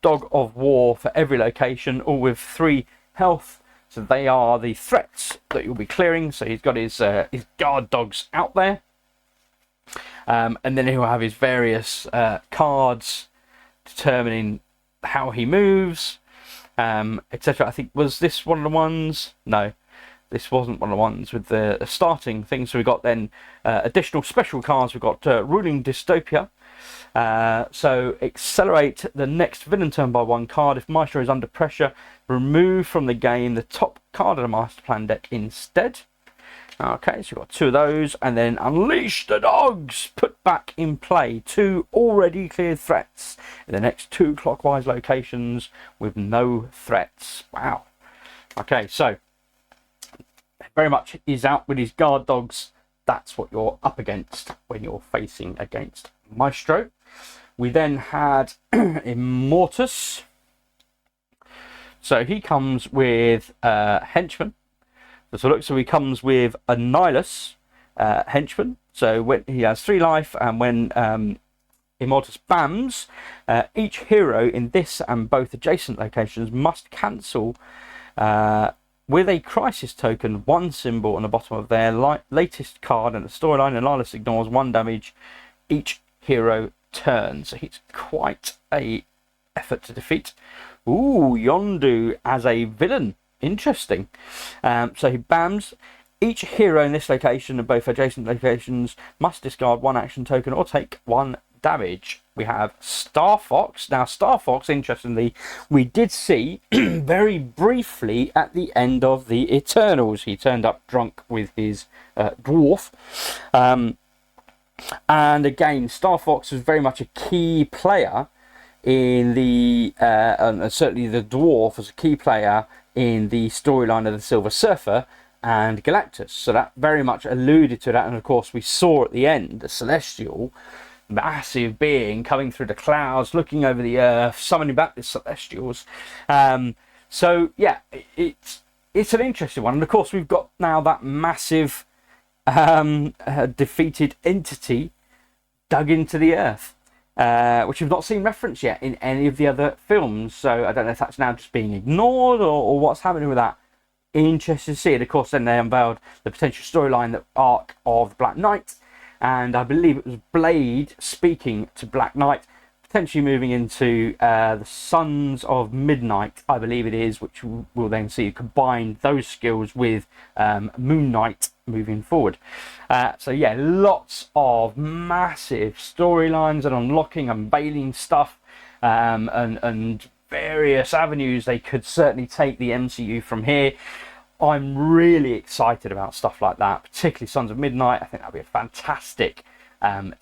Speaker 1: Dog of War for every location, all with 3 health. So they are the threats that you'll be clearing. So he's got his guard dogs out there. And then he'll have his various cards determining how he moves, etc. I think, was this one of the ones? No, this wasn't one of the ones with the starting thing. So we got then additional special cards. We've got Ruling Dystopia. So accelerate the next villain turn by 1 card. If Maestro is under pressure, remove from the game the top card of the Master Plan deck instead. Okay, so we've got 2 of those, and then Unleash the Dogs. Put back in play 2 already cleared threats in the next 2 clockwise locations with no threats. Wow. Okay, so very much is out with his guard dogs. That's what you're up against when you're facing against Maestro. We then had Immortus. So he comes with Henchman. So he comes with a Nihilus henchman. So when he has 3 life, and when Immortus bams, each hero in this and both adjacent locations must cancel with a crisis token 1 symbol on the bottom of their latest card in the storyline, and Nihilus ignores 1 damage each hero turn. So he's quite a effort to defeat. Ooh, Yondu as a villain. Interesting. So he bams. Each hero in this location and both adjacent locations must discard 1 action token or take 1 damage. We have Star Fox. Now, Star Fox, interestingly, we did see very briefly at the end of the Eternals. He turned up drunk with his dwarf. And again, Star Fox was very much a key player in the, and certainly the dwarf was a key player in the storyline of the Silver Surfer and Galactus. So that very much alluded to that. And of course, we saw at the end the Celestial, massive being coming through the clouds, looking over the earth, summoning back the Celestials. So yeah, it's an interesting one. And of course, we've got now that massive defeated entity dug into the earth. which we've not seen referenced yet in any of the other films. So I don't know if that's now just being ignored or what's happening with that. Interesting to see it. Of course, then they unveiled the potential storyline, the arc of Black Knight, and I believe it was Blade speaking to Black Knight, potentially moving into the Sons of Midnight, I believe it is, which we'll then see combine those skills with Moon Knight moving forward. So yeah, lots of massive storylines and unlocking, unveiling stuff, and various avenues they could certainly take the MCU from here. I'm really excited about stuff like that, particularly Sons of Midnight. I think that'll be a fantastic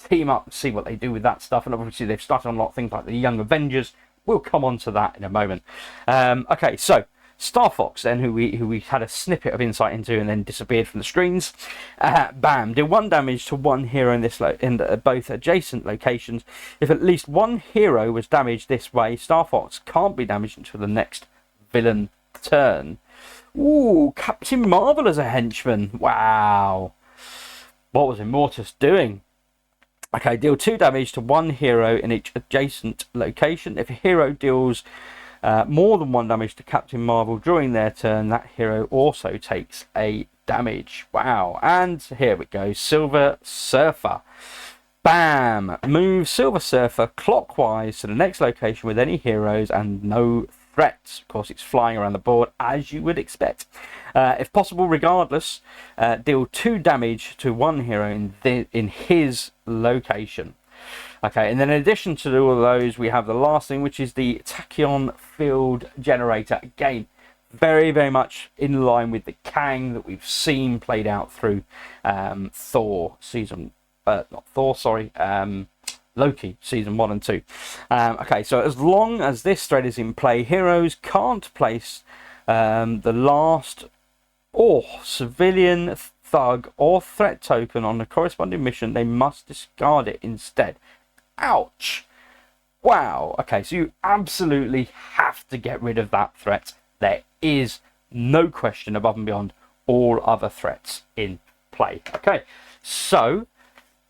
Speaker 1: team up, see what they do with that stuff. And obviously they've started on a lot of things like the Young Avengers. We'll come on to that in a moment. Okay, so Star Fox then, who we had a snippet of insight into and then disappeared from the screens. Bam, did 1 damage to 1 hero in this in both adjacent locations. If at least 1 hero was damaged this way, Star Fox can't be damaged until the next villain turn. Ooh, Captain Marvel as a henchman. Wow. What was Immortus doing? Okay, deal 2 damage to 1 hero in each adjacent location. If a hero deals more than 1 damage to Captain Marvel during their turn, that hero also takes a damage. Wow. And here we go, Silver Surfer. Bam! Move Silver Surfer clockwise to the next location with any heroes and no threats. Of course, it's flying around the board as you would expect. If possible, regardless, deal 2 damage to 1 hero in his location. Okay, and then in addition to all of those, we have the last thing, which is the Tachyon Field Generator. Again, very, very much in line with the Kang that we've seen played out through Thor season... not Thor, sorry. Loki season 1 and 2. Okay, so as long as this thread is in play, heroes can't place the last or civilian, thug or threat token on the corresponding mission. They must discard it instead. Ouch. Wow. Okay, so you absolutely have to get rid of that threat. There is no question above and beyond all other threats in play. Okay, so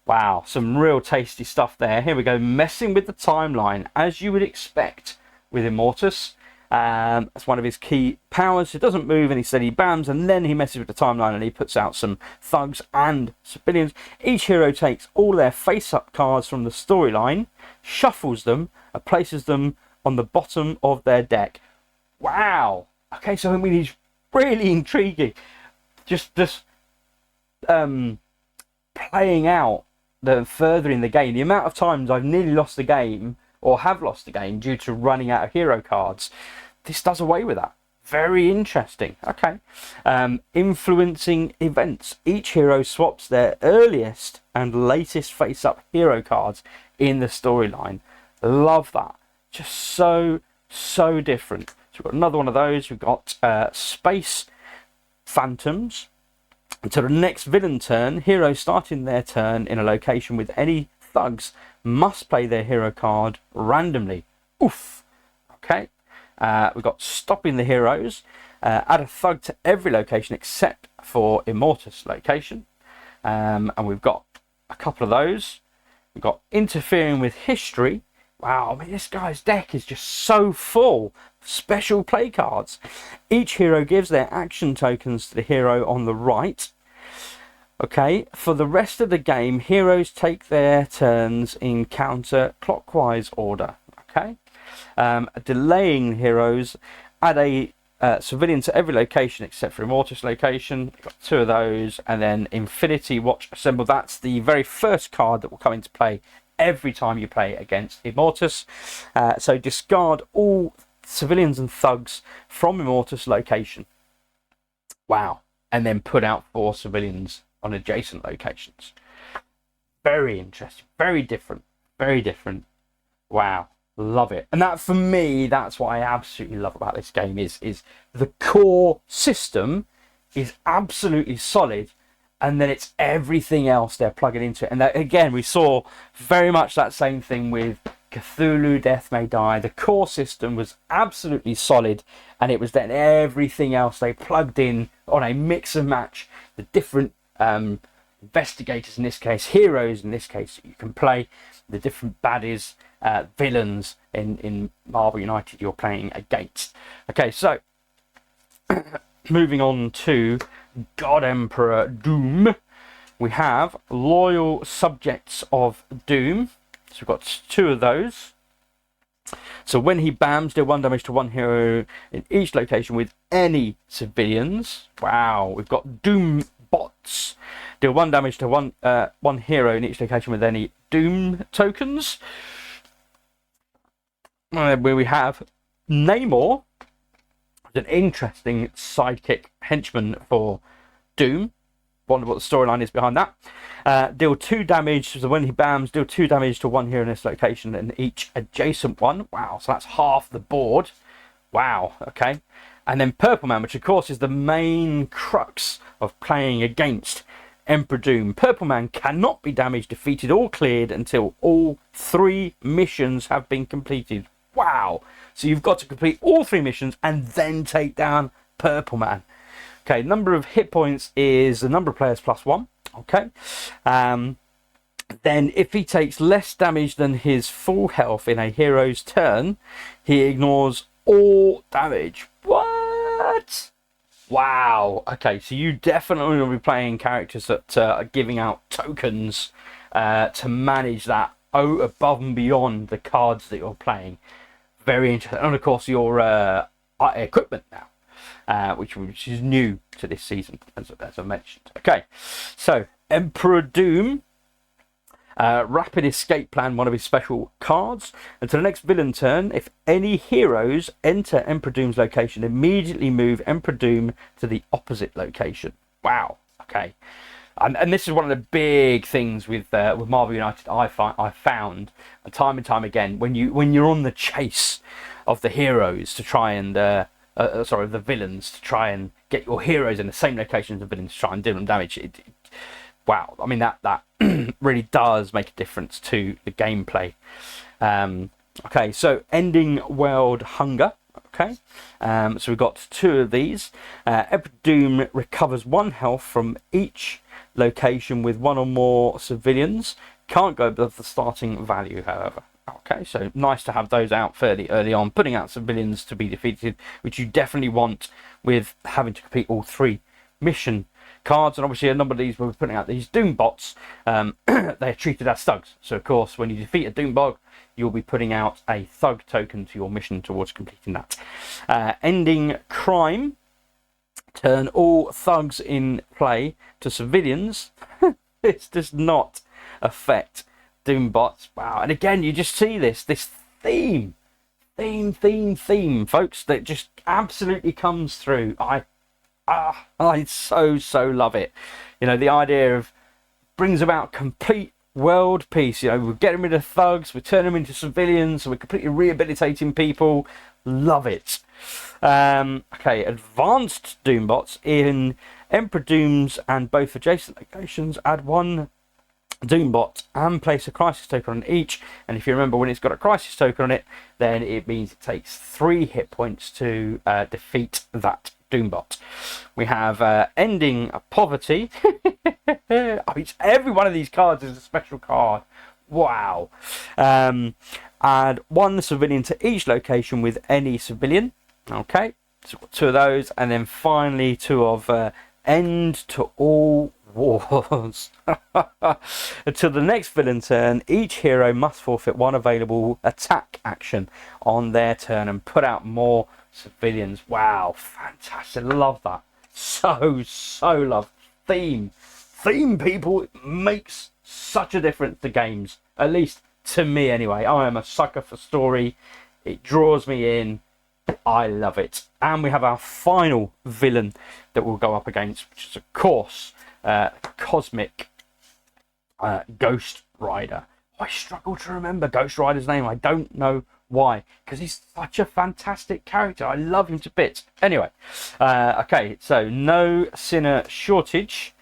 Speaker 1: wow, some real tasty stuff there. Here we go, messing with the timeline as you would expect with Immortus. That's one of his key powers. He doesn't move and he steady bams, and then he messes with the timeline and he puts out some thugs and civilians. Each hero takes all their face-up cards from the storyline, shuffles them, and places them on the bottom of their deck. Wow. Okay, so I mean, he's really intriguing. Just playing out further in the game. The amount of times I've nearly lost the game or have lost the game due to running out of hero cards, this does away with that. Very interesting. Okay. Influencing events. Each hero swaps their earliest and latest face-up hero cards in the storyline. Love that. Just so different. So we've got another one of those. We've got Space Phantoms. Until the next villain turn, heroes starting their turn in a location with any thugs must play their hero card randomly. Oof. Okay. We've got Stopping the Heroes. Add a thug to every location except for Immortus location. And we've got a couple of those. We've got Interfering with History. Wow, I mean, this guy's deck is just so full. Special play cards. Each hero gives their action tokens to the hero on the right. Okay, for the rest of the game, heroes take their turns in counter-clockwise order. Okay, delaying heroes, add a civilian to every location except for Immortus location. We've got 2 of those, and then Infinity Watch Assemble. That's the very first card that will come into play every time you play against Immortus. So discard all civilians and thugs from Immortus location. Wow. And then put out 4 civilians on adjacent locations. Very interesting. Very different. Very different. Wow. Love it. And that, for me, that's what I absolutely love about this game is the core system is absolutely solid, and then it's everything else they're plugging into it. And that, again, we saw very much that same thing with Cthulhu Death May Die. The core system was absolutely solid, and it was then everything else they plugged in on a mix and match, the different investigators in this case, heroes in this case. You can play the different baddies, villains in Marvel United you're playing against. Okay, so moving on to God Emperor Doom, we have loyal subjects of Doom. So we've got 2 of those. So when he bams, deal 1 damage to 1 hero in each location with any civilians. Wow, we've got Doom bots. Deal 1 damage to one hero in each location with any Doom tokens. Where we have Namor, an interesting sidekick henchman for Doom. Wonder what the storyline is behind that. Deal 2 damage, so when he bams, deal 2 damage to 1 hero in this location and each adjacent one. Wow, so that's half the board. Wow, okay. And then Purple Man, which of course is the main crux of playing against Emperor Doom. Purple Man cannot be damaged, defeated, or cleared until all 3 missions have been completed. Wow, so you've got to complete all 3 missions and then take down Purple Man. Okay, number of hit points is the number of players plus 1. Okay. Then if he takes less damage than his full health in a hero's turn, he ignores all damage. What? Wow. Okay, so you definitely will be playing characters that are giving out tokens to manage that above and beyond the cards that you're playing. Very interesting. And of course your equipment now. Which is new to this season, as I mentioned. Okay, so Emperor Doom, rapid escape plan, one of his special cards. Until the next villain turn, if any heroes enter Emperor Doom's location, immediately move Emperor Doom to the opposite location. Wow. Okay, and this is one of the big things with Marvel United. I found time and time again when you're on the chase of the heroes to try and the villains to try and get your heroes in the same location as the villains to try and do them damage. Wow, I mean that really does make a difference to the gameplay. Okay, so ending world hunger. Okay, so we've got 2 of these. Emperor Doom recovers 1 health from each location with 1 or more civilians. Can't go above the starting value, however. Okay, so nice to have those out fairly early on, putting out civilians to be defeated, which you definitely want with having to complete all 3 mission cards. And obviously a number of these, when we're putting out these Doom bots, they're treated as thugs. So of course, when you defeat a Doom bot, you'll be putting out a thug token to your mission towards completing that. Ending crime, turn all thugs in play to civilians. This does not affect Doom bots. Wow, and again you just see this theme, folks, that just absolutely comes through. I so love it. You know, the idea of brings about complete world peace. You know, we're getting rid of thugs, we're turning them into civilians, we're completely rehabilitating people. Love it. Okay, advanced Doom bots in Emperor Doom's and both adjacent locations. Add 1 Doombot and place a crisis token on each, and if you remember, when it's got a crisis token on it, then it means it takes 3 hit points to defeat that Doombot. We have ending poverty. I mean, every one of these cards is a special card. Wow. Add 1 civilian to each location with any civilian. Okay, so we've got 2 of those, and then finally 2 of end to all wars. Until the next villain turn, each hero must forfeit 1 available attack action on their turn and put out more civilians. Wow, fantastic. Love that. So love theme, people. It makes such a difference to games, at least to me anyway. I am a sucker for story. It draws me in. I love it. And we have our final villain that we'll go up against, which is of course Cosmic Ghost Rider. I struggle to remember Ghost Rider's name. I don't know why, because he's such a fantastic character. I love him to bits. Anyway, okay, so no sinner shortage.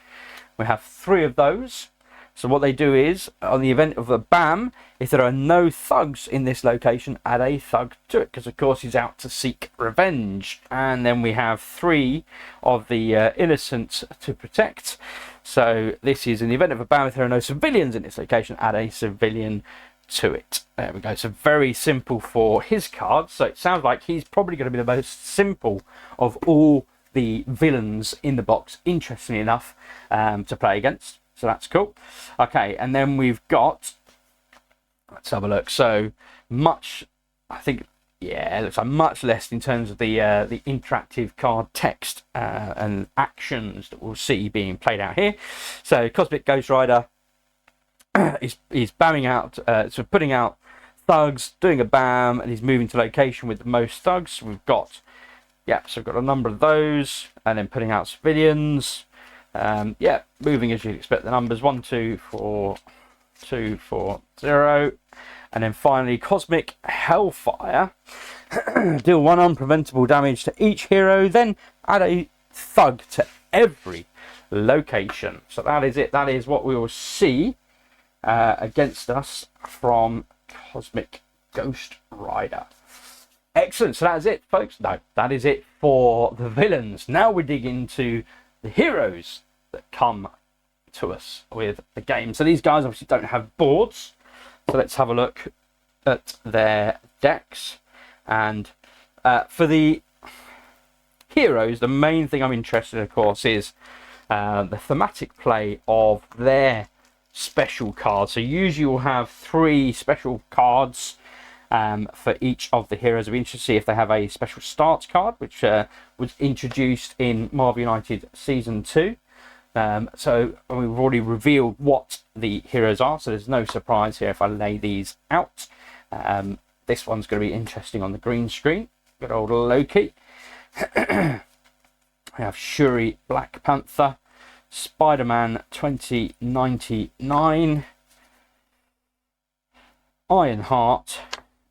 Speaker 1: We have 3 of those. So what they do is, on the event of a BAM, if there are no thugs in this location, add a thug to it, because of course he's out to seek revenge. And then we have 3 of the innocents to protect. So this is in the event of a mammoth, there are no civilians in its location, add a civilian to it. There we go. So very simple for his cards. So it sounds like he's probably going to be the most simple of all the villains in the box, interestingly enough, to play against. So that's cool. Okay, and then we've got, let's have a look. So much, I think, yeah, it looks like much less in terms of the interactive card text and actions that we'll see being played out here. So Cosmic Ghost Rider is bamming out, so putting out thugs, doing a bam, and he's moving to location with the most thugs. We've got, yeah, so we've got a number of those, and then putting out civilians. Yeah, moving as you'd expect the numbers 1, 2, 4, 2, 4, 0. And then finally, Cosmic Hellfire. Deal 1 unpreventable damage to each hero, then add a thug to every location. So that is it. That is what we will see against us from Cosmic Ghost Rider. Excellent. So that is it, folks. No, that is it for the villains. Now we dig into the heroes that come to us with the game. So these guys obviously don't have boards. So let's have a look at their decks. And for the heroes, the main thing I'm interested in, of course, is the thematic play of their special cards. So usually you'll have 3 special cards for each of the heroes. I'd be interested to see if they have a special start card, which was introduced in Marvel United Season 2. So we've already revealed what the heroes are, so there's no surprise here if I lay these out. This one's going to be interesting on the green screen. Good old Loki. We have Shuri, Black Panther, Spider-Man 2099, Ironheart,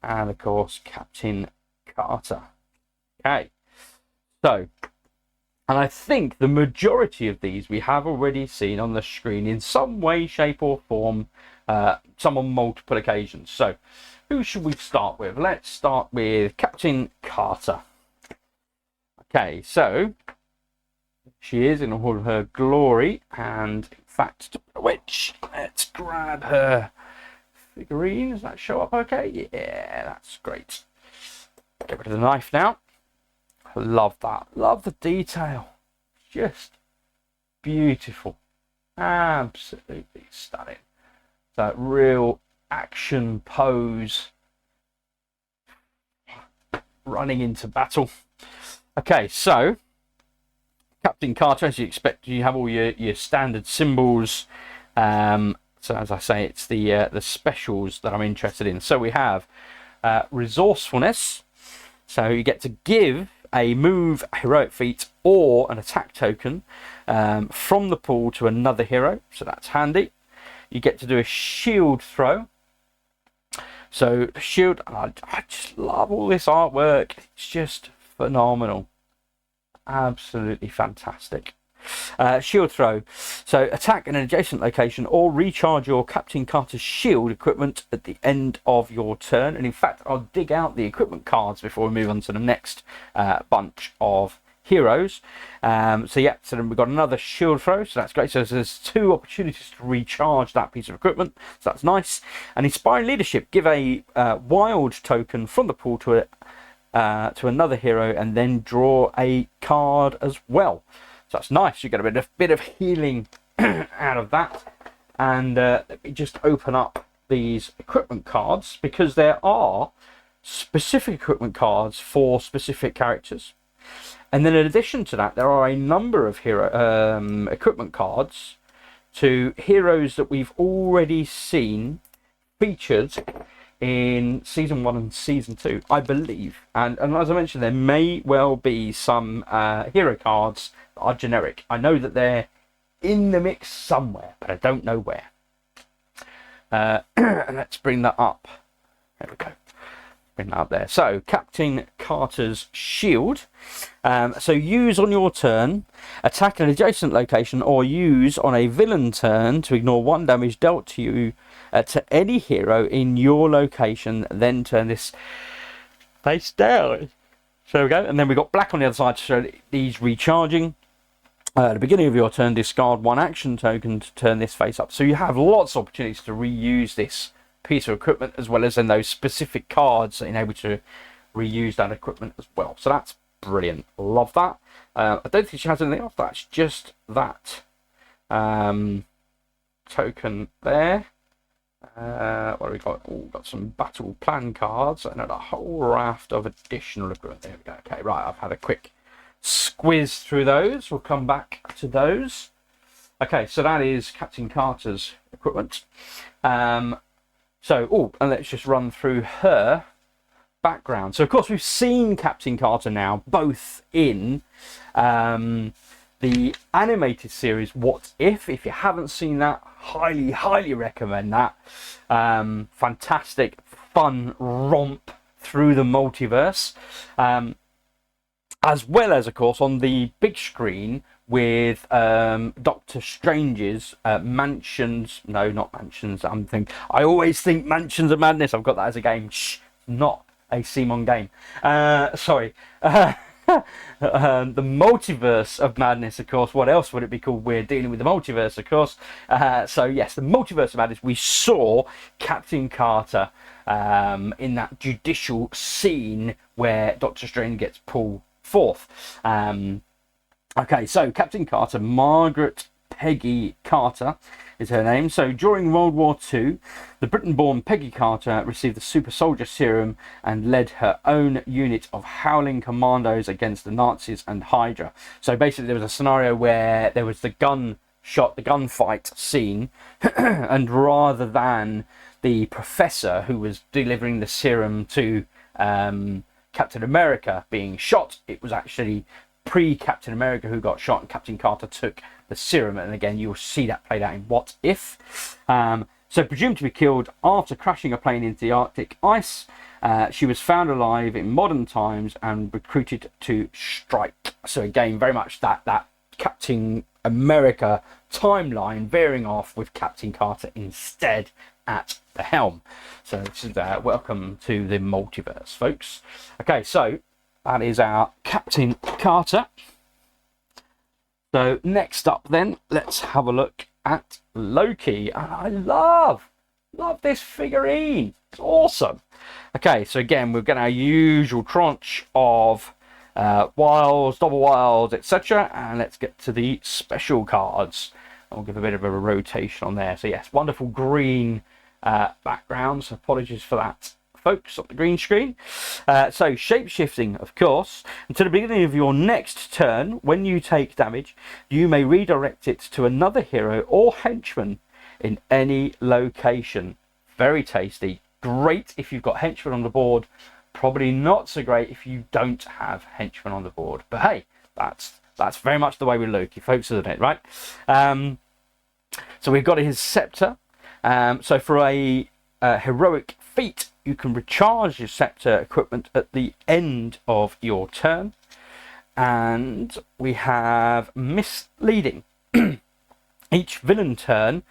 Speaker 1: and of course Captain Carter. Okay, so, and I think the majority of these we have already seen on the screen in some way, shape or form, some on multiple occasions. So who should we start with? Let's start with Captain Carter. Okay, so she is in all of her glory, and in fact, which, let's grab her figurine. Does that show up okay? Yeah, that's great. Get rid of the knife now. Love that. Love the detail. Just beautiful. Absolutely stunning. That real action pose. Running into battle. Okay, so Captain Carter, as you expect, you have all your standard symbols. So as I say, it's the specials that I'm interested in. So we have resourcefulness. So you get to give a move, a heroic feat, or an attack token from the pool to another hero. So that's handy. You get to do a shield throw. So shield, I just love all this artwork. It's just phenomenal. Absolutely fantastic. Shield throw. So attack an adjacent location or recharge your Captain Carter's shield equipment at the end of your turn. And in fact, I'll dig out the equipment cards before we move on to the next bunch of heroes. So yeah, so then we've got another shield throw, so that's great. So there's 2 opportunities to recharge that piece of equipment, so that's nice. And inspiring leadership, give a wild token from the pool to another hero and then draw a card as well. So that's nice. You get a bit of healing out of that. And let me just open up these equipment cards, because there are specific equipment cards for specific characters. And then in addition to that, there are a number of hero equipment cards to heroes that we've already seen featured in Season 1 and Season 2, I believe. And as I mentioned, there may well be some hero cards that are generic. I know that they're in the mix somewhere, but I don't know where. Let's bring that up. There we go. Bring that up there. So, Captain Carter's shield. So use on your turn, attack an adjacent location, or use on a villain turn to ignore 1 damage dealt to you to any hero in your location, then turn this face down. So there we go. And then we've got black on the other side to show these recharging. At the beginning of your turn, discard 1 action token to turn this face up. So you have lots of opportunities to reuse this piece of equipment, as well as in those specific cards and able to reuse that equipment as well. So that's brilliant. Love that. I don't think she has anything else. That's just that token there. What have we got? Oh, got some battle plan cards and a whole raft of additional equipment. There we go. Okay, right. I've had a quick squiz through those. We'll come back to those. Okay, so that is Captain Carter's equipment. And let's just run through her background. So, of course, we've seen Captain Carter now, both in the animated series What If. If you haven't seen that, highly recommend that. Fantastic, fun romp through the multiverse. As well as, of course, on the big screen with Doctor Strange's Mansions. No, not Mansions. I always think Mansions of Madness. I've got that as a game. Shh, not a CMON game. Sorry. The Multiverse of Madness, of course. What else would it be called? We're dealing with the multiverse, of course. So yes, the Multiverse of Madness. We saw Captain Carter in that judicial scene where Doctor Strange gets pulled forth. Okay, so Captain Carter, Margaret Peggy Carter is her name. So during World War II, the Britain-born Peggy Carter received the super soldier serum and led her own unit of howling commandos against the Nazis and Hydra. So basically there was a scenario where there was the gunfight scene, and rather than the professor who was delivering the serum to Captain America being shot, it was actually pre-Captain America who got shot, and Captain Carter took the serum. And again, you'll see that played out in What If. So presumed to be killed after crashing a plane into the Arctic ice, she was found alive in modern times and recruited to strike. So again, very much that Captain America timeline veering off with Captain Carter instead at the helm. So this is welcome to the multiverse, folks. Okay, so that is our Captain Carter. So next up then, let's have a look at Loki. I love this figurine. It's awesome. Okay, so again, we've got our usual tranche of wilds, double wilds, etc. And let's get to the special cards. I'll give a bit of a rotation on there. So yes, wonderful green background. So apologies for that, folks, on the green screen. So shape-shifting, of course. Until the beginning of your next turn, when you take damage, you may redirect it to another hero or henchman in any location. Very tasty. Great if you've got henchmen on the board. Probably not so great if you don't have henchmen on the board. But hey, that's very much the way with Loki, folks, isn't it? Right? So we've got his scepter. So for a heroic feat, you can recharge your scepter equipment at the end of your turn. And we have misleading. Each villain turn,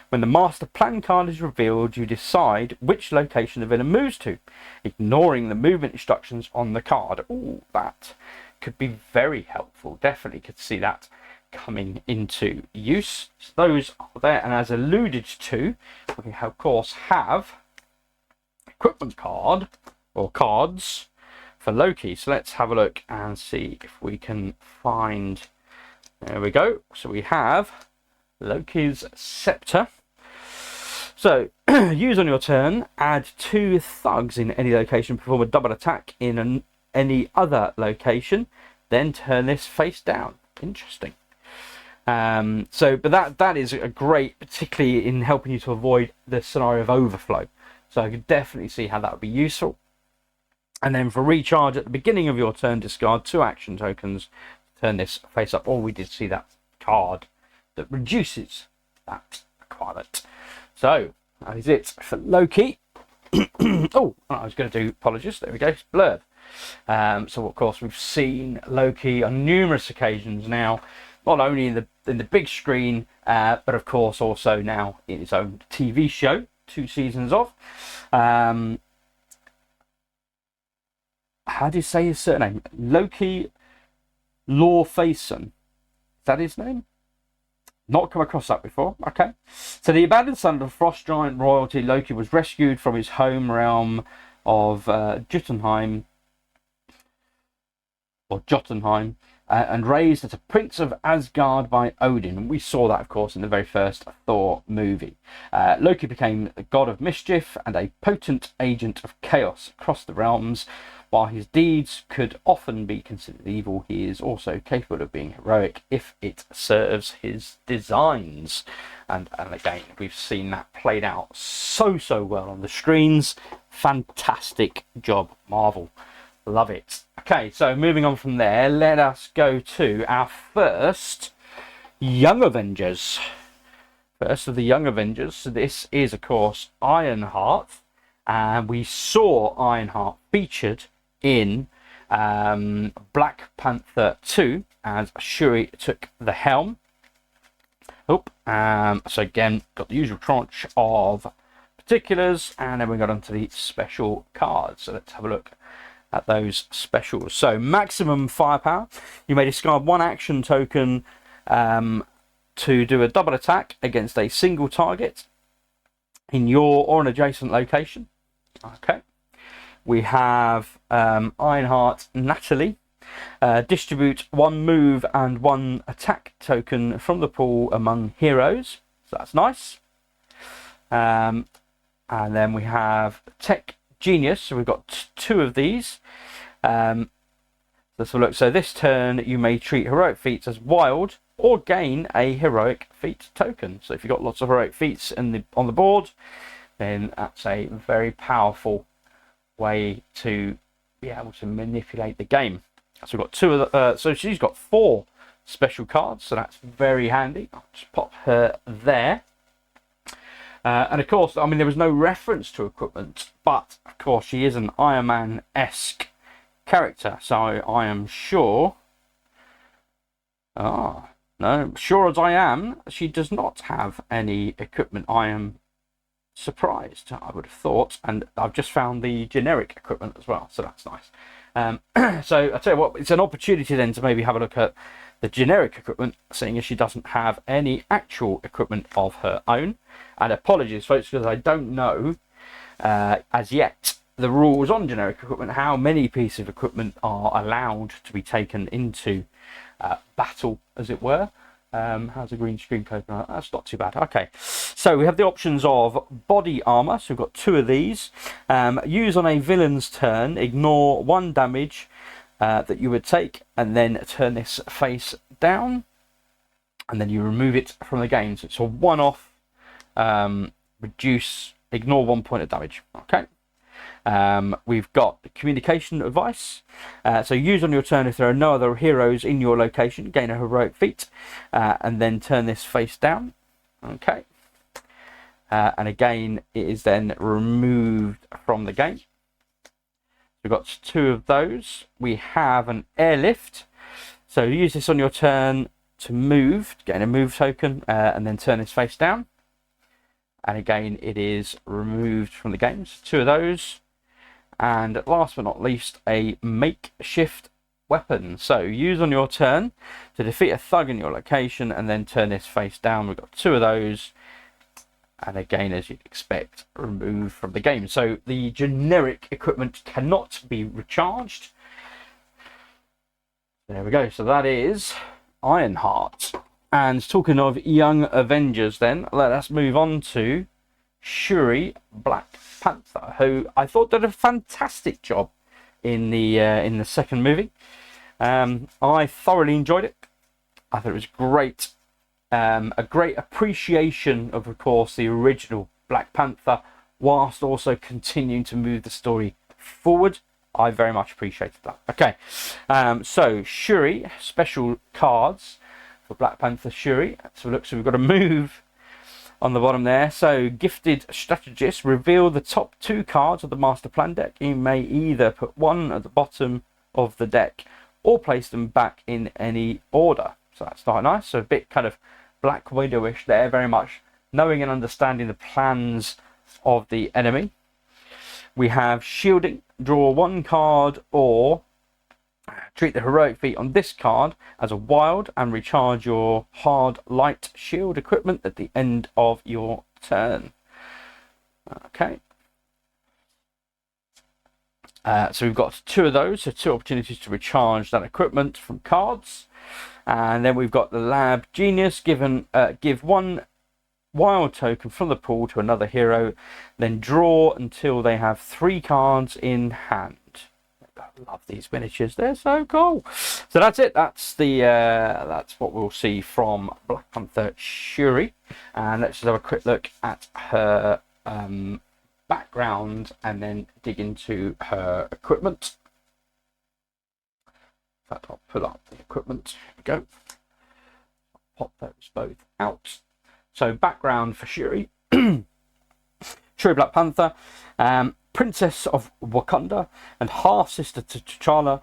Speaker 1: when the master plan card is revealed, you decide which location the villain moves to, ignoring the movement instructions on the card. Ooh, that could be very helpful. Definitely could see that coming into use. So those are there, and as alluded to, we of course have equipment card or cards for Loki. So let's have a look and see if we can find. There we go. So we have Loki's scepter. So use on your turn, add 2 thugs in any location, perform a double attack in any other location, then turn this face down. Interesting. But that is a great, particularly in helping you to avoid the scenario of overflow. So I could definitely see how that would be useful. And then for recharge at the beginning of your turn, discard 2 action tokens, turn this face up. Or we did see that card that reduces that requirement. So that is it for Loki. Oh, I was going to do apologies. There we go. It's blurred. So of course we've seen Loki on numerous occasions now, not only in the big screen, but of course also now in his own TV show, 2 seasons of. How do you say his surname? Loki Lawfason. that his name? Not come across that before. Okay. So the abandoned son of frost giant royalty, Loki was rescued from his home realm of Jotunheim, and raised as a prince of Asgard by Odin. And we saw that, of course, in the very first Thor movie. Loki became a god of mischief and a potent agent of chaos across the realms. While his deeds could often be considered evil, he is also capable of being heroic if it serves his designs. And again, we've seen that played out so well on the screens. Fantastic job, Marvel. Love it. Okay, so moving on from there, let us go to our first Young Avengers. First of the Young Avengers. So this is, of course, Ironheart. And we saw Ironheart featured in Black Panther 2 as Shuri took the helm. So again, got the usual tranche of particulars, and then we got onto the special cards. So let's have a look at those specials. So maximum firepower. You may discard one action token to do a double attack against a single target in your or an adjacent location. Okay. We have Ironheart Natalie. Distribute one move and one attack token from the pool among heroes. So that's nice. And then we have Tech Genius. So we've got two of these. Let's have a look. So this turn you may treat heroic feats as wild or gain a heroic feat token. So if you've got lots of heroic feats on the board, then that's a very powerful way to be able to manipulate the game. So we've got two of the, so she's got 4 special cards, so that's very handy. I'll just pop her there. And of course, I mean, there was no reference to equipment, but of course she is an Iron Man-esque character, so I am sure, no, sure as I am, she does not have any equipment. I am surprised, I would have thought, and I've just found the generic equipment as well, so that's nice. So I tell you what, it's an opportunity then to maybe have a look at the generic equipment, seeing as she doesn't have any actual equipment of her own. And apologies folks, because I don't know as yet the rules on generic equipment, how many pieces of equipment are allowed to be taken into battle, as it were. How's the green screen code? That's not too bad. Okay, so we have the options of body armor. So we've got 2 of these. Use on a villain's turn. Ignore 1 damage that you would take, and then turn this face down, and then you remove it from the game. So it's a one-off. Ignore 1 point of damage. Okay. We've got communication advice. So use on your turn if there are no other heroes in your location. Gain a heroic feat, and then turn this face down. Okay. And again, it is then removed from the game. We've got 2 of those. We have an airlift. So use this on your turn to move, gain a move token, and then turn this face down. And again, it is removed from the game. So 2 of those. And last but not least, a makeshift weapon. So use on your turn to defeat a thug in your location and then turn this face down. We've got 2 of those. And again, as you'd expect, removed from the game. So the generic equipment cannot be recharged. There we go. So that is Ironheart. And talking of Young Avengers then, let us move on to Shuri Black Panther, who I thought did a fantastic job in the second movie. I thoroughly enjoyed it. I thought it was great. A great appreciation of course, the original Black Panther, whilst also continuing to move the story forward. I very much appreciated that. Okay, so Shuri, special cards for Black Panther Shuri. So look, so we've got a move on the bottom there. So gifted strategist, reveal the top 2 cards of the master plan deck. You may either put one at the bottom of the deck or place them back in any order. So that's quite nice. So a bit kind of Black Widowish there, very much knowing and understanding the plans of the enemy. We have shielding, draw 1 card or Treat the heroic feat on this card as a wild and recharge your hard light shield equipment at the end of your turn. Okay. So we've got 2 of those, so 2 opportunities to recharge that equipment from cards. And then we've got the Lab Genius. Give 1 wild token from the pool to another hero, then draw until they have 3 cards in hand. I love these miniatures, they're so cool. So that's it, that's what we'll see from Black Panther Shuri. And let's just have a quick look at her background and then dig into her equipment. In fact, I'll pull up the equipment. Here we go. I'll pop those both out. So background for Shuri. Shuri Black Panther, Princess of Wakanda and half-sister to T'Challa.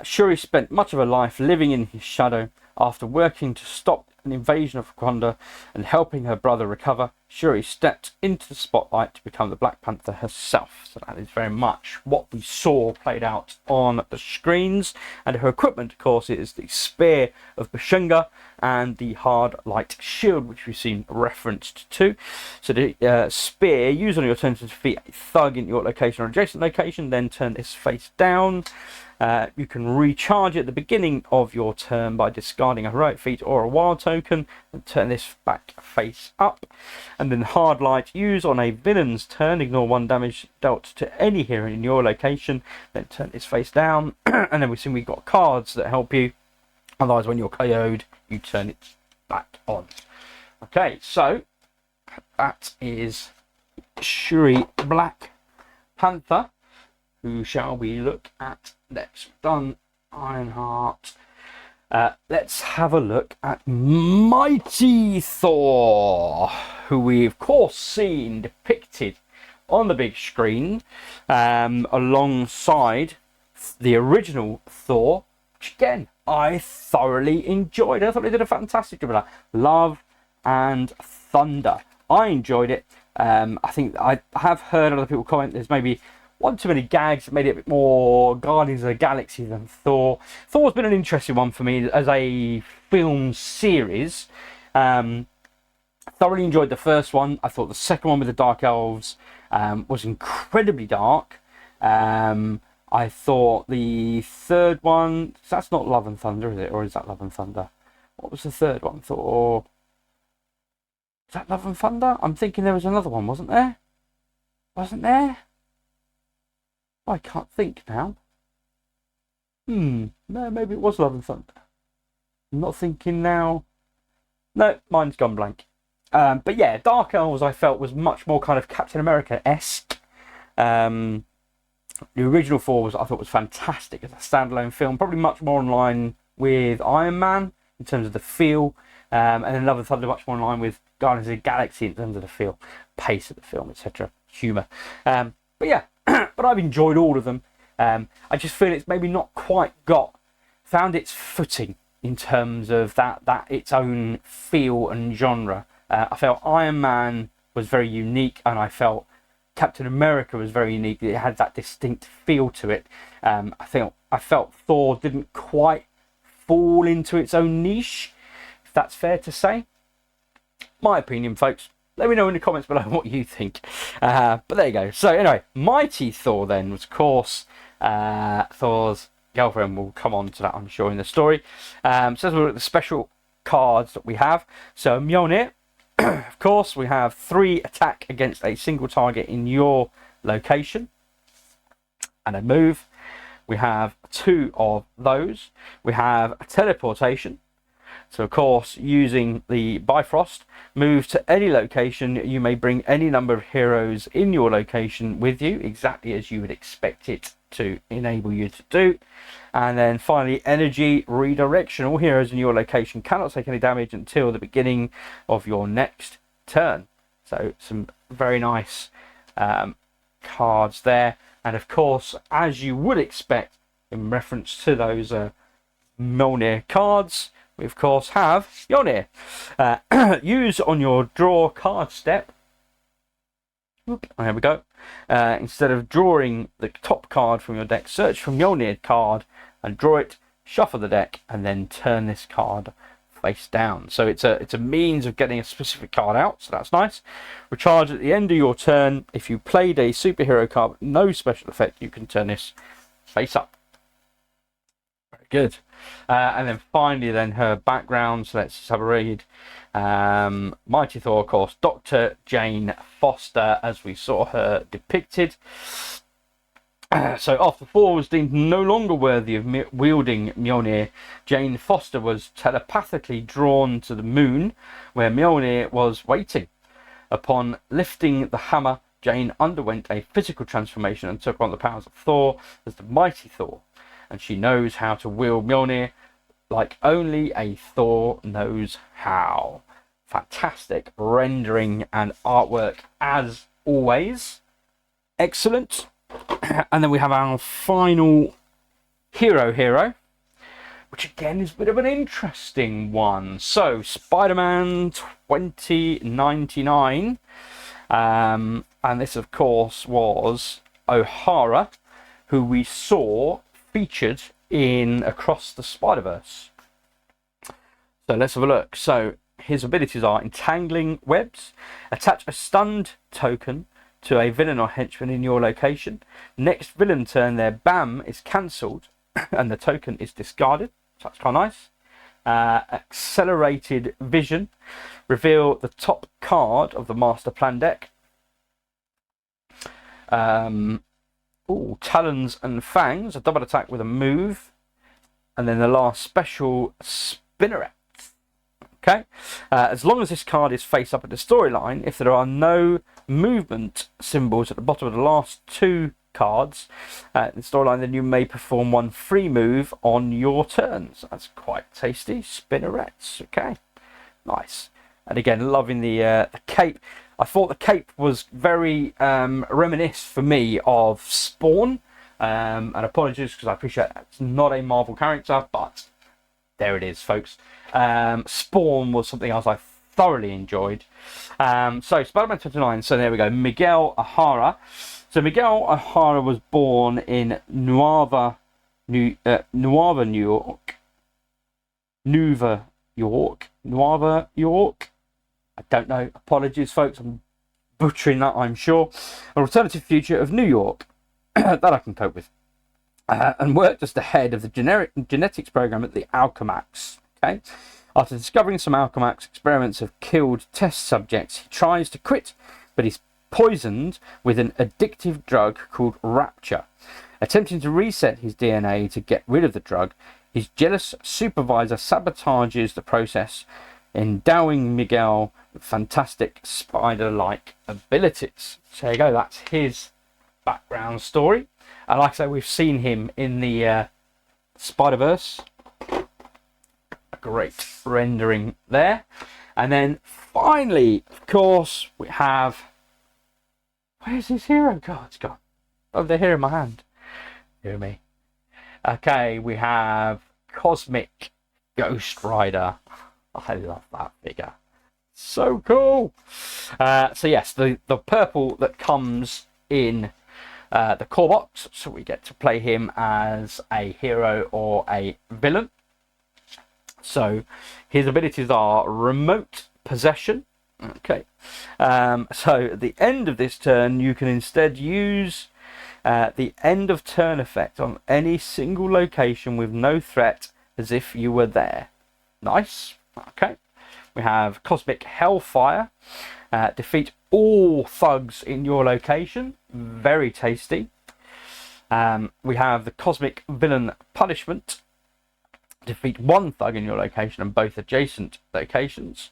Speaker 1: Shuri spent much of her life living in his shadow. After working to stop an invasion of Wakanda and helping her brother recover, Shuri stepped into the spotlight to become the Black Panther herself. So that is very much what we saw played out on the screens. And her equipment, of course, is the Spear of Bashunga and the Hard Light Shield, which we've seen referenced to. So the Spear, used on your turn to defeat a thug in your location or adjacent location, then turn this face down. You can recharge it at the beginning of your turn by discarding a heroic feat or a wild token and turn this back face up. And then Hard Light, use on a villain's turn, ignore 1 damage dealt to any hero in your location, then turn this face down. And then we've got cards that help you. Otherwise, when you're KO'd, you turn it back on. Okay, so that is Shuri Black Panther. Who shall we look at next? Done Ironheart. Let's have a look at Mighty Thor, who we've of course seen depicted on the big screen alongside the original Thor, which again I thoroughly enjoyed. I thought they did a fantastic job of that. Love and Thunder. I enjoyed it. I think I have heard other people comment there's maybe 1 too many gags that made it a bit more Guardians of the Galaxy than Thor. Thor's been an interesting one for me as a film series. Thoroughly enjoyed the first one. I thought the second one with the Dark Elves was incredibly dark. I thought the third one, that's not Love and Thunder, is it? Or is that Love and Thunder? What was the third one? Thor. Is that Love and Thunder? I'm thinking there was another one, wasn't there? Wasn't there? I can't think now. No, maybe it was Love and Thunder. I'm not thinking now. No, mine's gone blank. But yeah, Dark Elves I felt was much more kind of Captain America-esque. The original Thor I thought was fantastic as a standalone film. Probably much more in line with Iron Man in terms of the feel. And then Love and Thunder much more in line with Guardians of the Galaxy in terms of the feel, pace of the film, etc. Humour. But yeah. But I've enjoyed all of them. I just feel it's maybe not quite found its footing in terms of that its own feel and genre. I felt Iron Man was very unique, and I felt Captain America was very unique. It had that distinct feel to it. I felt Thor didn't quite fall into its own niche, if that's fair to say. My opinion, folks. Let me know in the comments below what you think. But there you go. So anyway, Mighty Thor then was, of course, Thor's girlfriend. We'll come on to that, I'm sure, in the story. So let's look at the special cards that we have. So Mjolnir, of course, we have 3 attack against a single target in your location. And a move. We have 2 of those. We have a teleportation. So of course, using the Bifrost, move to any location. You may bring any number of heroes in your location with you, exactly as you would expect it to enable you to do. And then finally, energy redirection. All heroes in your location cannot take any damage until the beginning of your next turn. So some very nice cards there. And of course, as you would expect in reference to those Mjolnir cards, we of course have Mjolnir. Use on your draw card step. There we go. Instead of drawing the top card from your deck, search for Mjolnir card and draw it, shuffle the deck, and then turn this card face down. So it's a means of getting a specific card out, so that's nice. Recharge at the end of your turn. If you played a superhero card with no special effect, you can turn this face up. Very good. And then finally, then her background. So let's just have a read. Mighty Thor, of course, Dr. Jane Foster, as we saw her depicted. So after Thor was deemed no longer worthy of wielding Mjolnir, Jane Foster was telepathically drawn to the moon, where Mjolnir was waiting. Upon lifting the hammer, Jane underwent a physical transformation and took on the powers of Thor as the Mighty Thor. And she knows how to wield Mjolnir like only a Thor knows how. Fantastic rendering and artwork as always. Excellent. And then we have our final hero, which again is a bit of an interesting one. So Spider-Man 2099, and this of course was O'Hara, who we saw featured in Across the Spider-Verse. So let's have a look. So his abilities are entangling webs, attach a stunned token to a villain or henchman in your location. Next villain turn, their BAM is cancelled and the token is discarded. So that's kind of nice. Accelerated vision. Reveal the top card of the master plan deck. Talons and Fangs, a double attack with a move. And then the last special, Spinneret. Okay, as long as this card is face up in the storyline, if there are no movement symbols at the bottom of the last two cards in the storyline, then you may perform one free move on your turn. So that's quite tasty. Spinnerets. Okay, nice. And again, loving the cape. I thought the cape was very reminiscent for me of Spawn. And apologies because I appreciate it's not a Marvel character, but there it is, folks. Spawn was something else I thoroughly enjoyed. So Spider-Man 29. So there we go. Miguel O'Hara. So Miguel O'Hara was born in Nueva, New York. Nueva York. I don't know. Apologies, folks. I'm butchering that, I'm sure. An alternative future of New York that I can cope with. And worked as the head of the genetics program at the Alchemax. Okay. After discovering some Alchemax experiments have killed test subjects, he tries to quit, but he's poisoned with an addictive drug called Rapture. Attempting to reset his DNA to get rid of the drug, his jealous supervisor sabotages the process, endowing Miguel with fantastic spider-like abilities. So there you go, that's his background story. And like I say, we've seen him in the Spider-Verse. A great rendering there. And then finally, of course, we have... Where's his hero cards gone? Oh, they're here in my hand. Hear me. Okay, we have Cosmic Ghost Rider. I love that figure. So cool. So yes, the purple that comes in the core box, so we get to play him as a hero or a villain. So his abilities are remote possession. Okay. So at the end of this turn, you can instead use the end of turn effect on any single location with no threat, as if you were there. Nice. Okay. We have Cosmic Hellfire. Defeat all thugs in your location. Very tasty. We have the Cosmic Villain Punishment. Defeat one thug in your location and both adjacent locations.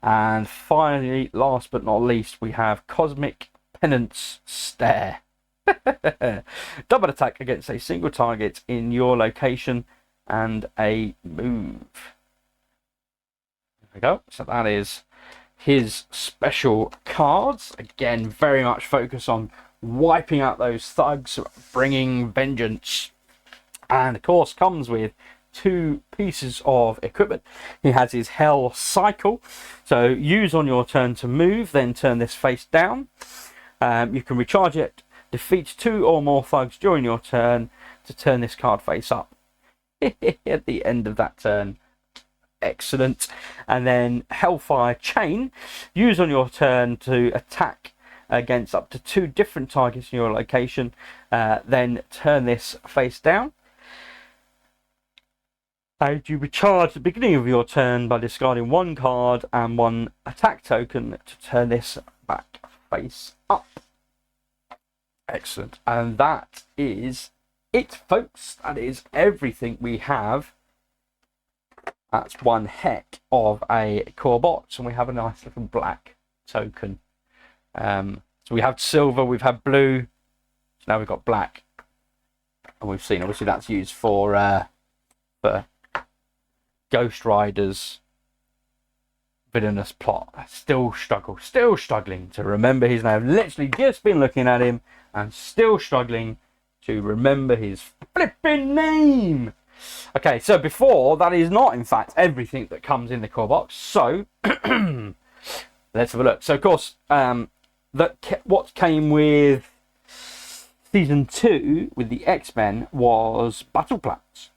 Speaker 1: And finally, last but not least, we have Cosmic Penance Stare. Double attack against a single target in your location and a move. There we go. So that is his special cards. Again, very much focus on wiping out those thugs, bringing vengeance. And of course comes with 2 pieces of equipment. He has his Hell Cycle. So use on your turn to move, then turn this face down. You can recharge it, defeat 2 or more thugs during your turn to turn this card face up at the end of that turn. Excellent. And then Hellfire Chain, use on your turn to attack against up to 2 different targets in your location. Then turn this face down. And you recharge at the beginning of your turn by discarding 1 card and 1 attack token to turn this back face up. Excellent. And that is it, folks. That is everything we have. That's one heck of a core box, and we have a nice little black token. So we have silver, we've had blue, so now we've got black, and we've seen obviously that's used for Ghost Rider's villainous plot. Still struggling to remember his name. Literally just been looking at him and still struggling to remember his flipping name. Okay, so before, that is not in fact everything that comes in the core box. So let's have a look. So of course, what came with season 2 with the X-Men was battle plans.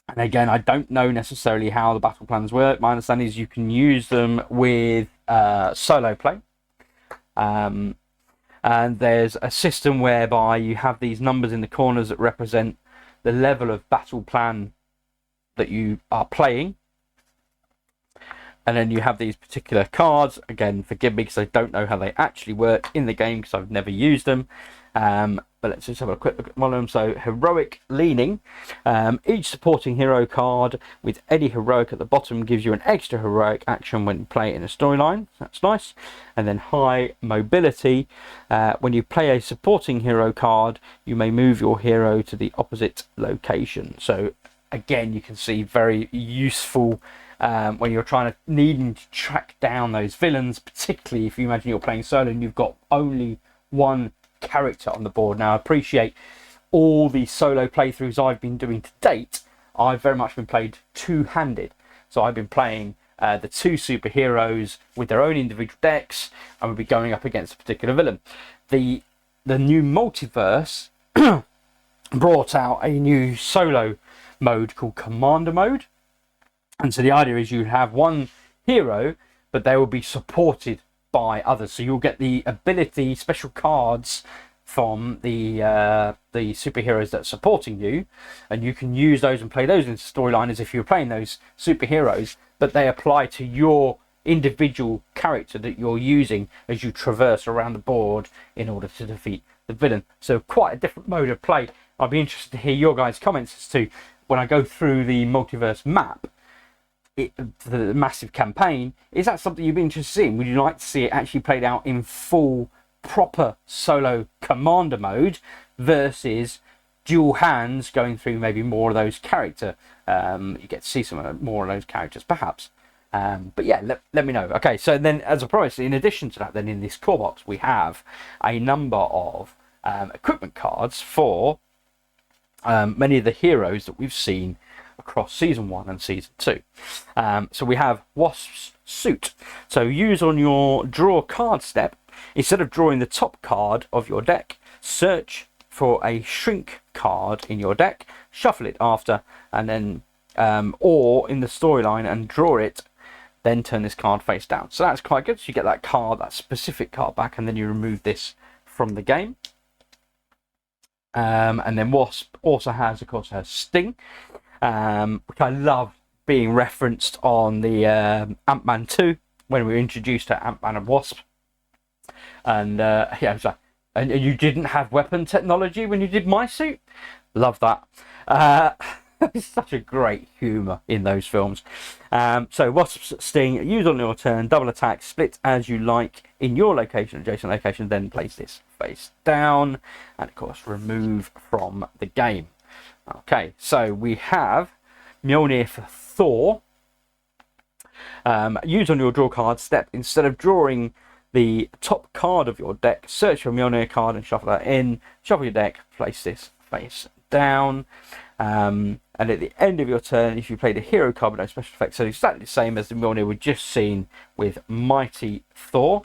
Speaker 1: And again, I don't know necessarily how the battle plans work. My understanding is you can use them with solo play. And there's a system whereby you have these numbers in the corners that represent the level of battle plan that you are playing. And then you have these particular cards. Again, forgive me because I don't know how they actually work in the game because I've never used them. But let's just have a quick look at one of them. So, Heroic Leaning. Each supporting hero card with any heroic at the bottom gives you an extra heroic action when you play it in a storyline. That's nice. And then High Mobility. When you play a supporting hero card, you may move your hero to the opposite location. So, again, you can see very useful when you're needing to track down those villains, particularly if you imagine you're playing solo and you've got only one character on the board. Now, I appreciate all the solo playthroughs I've been doing to date. I've very much been played two-handed. So I've been playing the 2 superheroes with their own individual decks, and we'll be going up against a particular villain. The new Multiverse brought out a new solo mode called Commander Mode. And so the idea is you have one hero, but they will be supported by others. So you'll get the ability, special cards from the superheroes that are supporting you, and you can use those and play those in the storyline as if you're playing those superheroes, but they apply to your individual character that you're using as you traverse around the board in order to defeat the villain. So quite a different mode of play. I'd be interested to hear your guys' comments as to, when I go through the Multiverse map, the massive campaign, is that something you'd be interested in? Would you like to see it actually played out in full proper solo commander mode versus dual hands going through maybe more of those character? You get to see some more of those characters perhaps. But yeah, let me know. Okay, so then as I promised, in addition to that, then in this core box we have a number of equipment cards for many of the heroes that we've seen across season 1 and season 2. So we have Wasp's Suit. So use on your draw card step, instead of drawing the top card of your deck, search for a shrink card in your deck, shuffle it after, and then or in the storyline and draw it, then turn this card face down. So that's quite good. So you get that card, that specific card back, and then you remove this from the game. And then Wasp also has, of course, her Sting, which I love being referenced on the Ant-Man 2 when we were introduced to Ant-Man and Wasp. And yeah, it was like, and you didn't have weapon technology when you did my suit? Love that. It's such a great humour in those films. So Wasp's Sting, use on your turn, double attack, split as you like in your location, adjacent location, then place this face down, and of course remove from the game. Okay, so we have Mjolnir for Thor. Use on your draw card step, instead of drawing the top card of your deck, search for a Mjolnir card and shuffle that in, shuffle your deck, place this face down. And at the end of your turn, if you played a hero card with no special effects, so exactly the same as the Mjolnir we've just seen with Mighty Thor.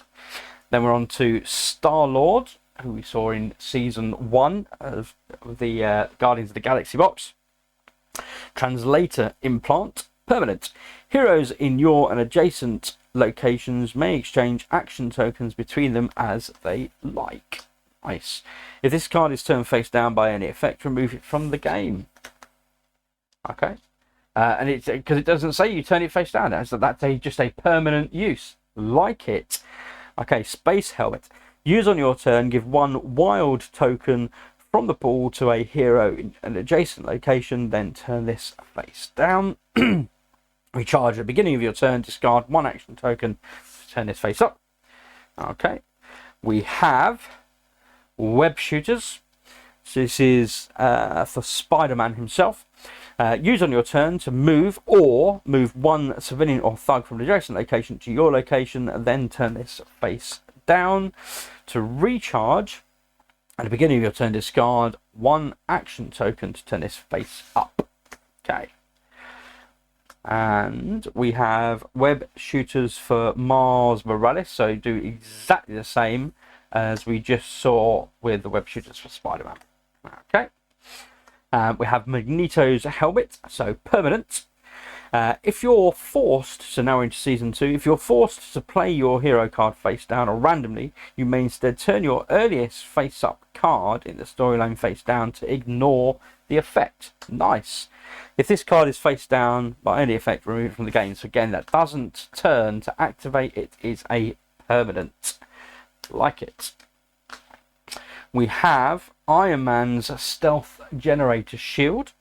Speaker 1: Then we're on to Star-Lord. who we saw in season 1 of the Guardians of the Galaxy box. Translator implant, permanent. Heroes in your and adjacent locations may exchange action tokens between them as they like. Nice. If this card is turned face down by any effect, remove it from the game. Okay. And it's because it doesn't say you turn it face down, so that's just a permanent use. Like it. Okay, Space Helmet. Use on your turn, give 1 wild token from the pool to a hero in an adjacent location, then turn this face down. Recharge at the beginning of your turn, discard 1 action token, turn this face up. Okay. We have Web Shooters. So this is for Spider-Man himself. Use on your turn to move 1 civilian or thug from an adjacent location to your location, and then turn this face down. To recharge, at the beginning of your turn, discard 1 action token to turn this face up. Okay. And we have Web Shooters for Miles Morales, so do exactly the same as we just saw with the Web Shooters for Spider-Man. Okay. We have Magneto's helmet, so permanent. If you're forced, so now into season 2, if you're forced to play your hero card face down or randomly, you may instead turn your earliest face up card in the storyline face down to ignore the effect. Nice. If this card is face down by any effect, remove it from the game. So again, that doesn't turn to activate, it is a permanent. Like it. We have Iron Man's Stealth Generator Shield.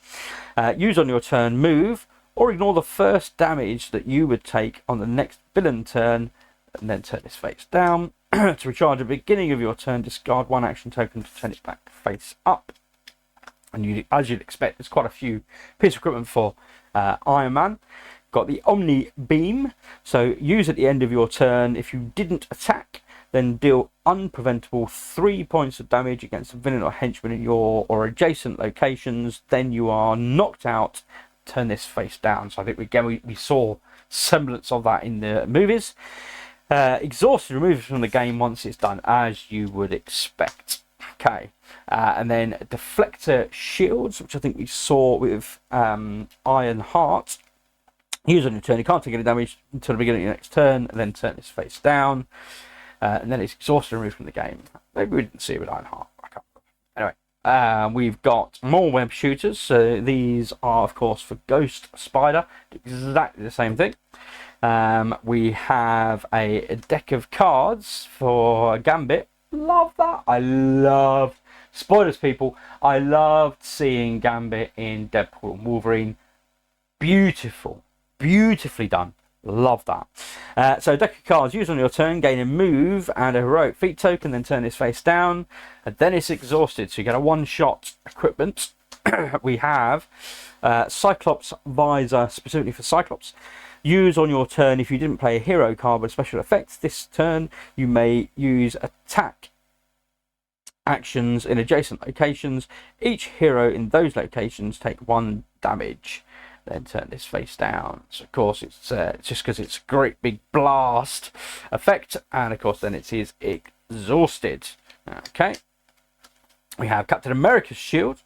Speaker 1: Use on your turn, move, or ignore the first damage that you would take on the next villain turn, and then turn this face down. To recharge at the beginning of your turn, discard 1 action token to turn it back face up. And as you'd expect, there's quite a few pieces of equipment for Iron Man. Got the Omni Beam, so use at the end of your turn. If you didn't attack, then deal unpreventable 3 points of damage against a villain or henchman in your or adjacent locations. Then you are knocked out. Turn this face down. So I think we saw semblance of that in the movies. Exhausted, remove it from the game once it's done, as you would expect. Okay. And then Deflector Shields, which I think we saw with Iron Heart. Use on your turn. You can't take any damage until the beginning of your next turn, and then turn this face down. And then it's exhausted, removed from the game. Maybe we didn't see it with Iron Heart. I can't remember. Anyway, we've got more Web Shooters. So these are, of course, for Ghost Spider. Exactly the same thing. We have a deck of cards for Gambit. Love that. I love spoilers, people. I loved seeing Gambit in Deadpool and Wolverine. Beautiful. Beautifully done. Love that. So deck of cards, use on your turn, gain a move and a heroic feat token, then turn this face down, and then it's exhausted, so you get a one-shot equipment. We have Cyclops Visor, specifically for Cyclops. Use on your turn if you didn't play a hero card with special effects. This turn you may use attack actions in adjacent locations. Each hero in those locations take 1 damage. Then turn this face down. So of course it's just because it's a great big blast effect, and of course then it is exhausted. Okay. We have Captain America's shield.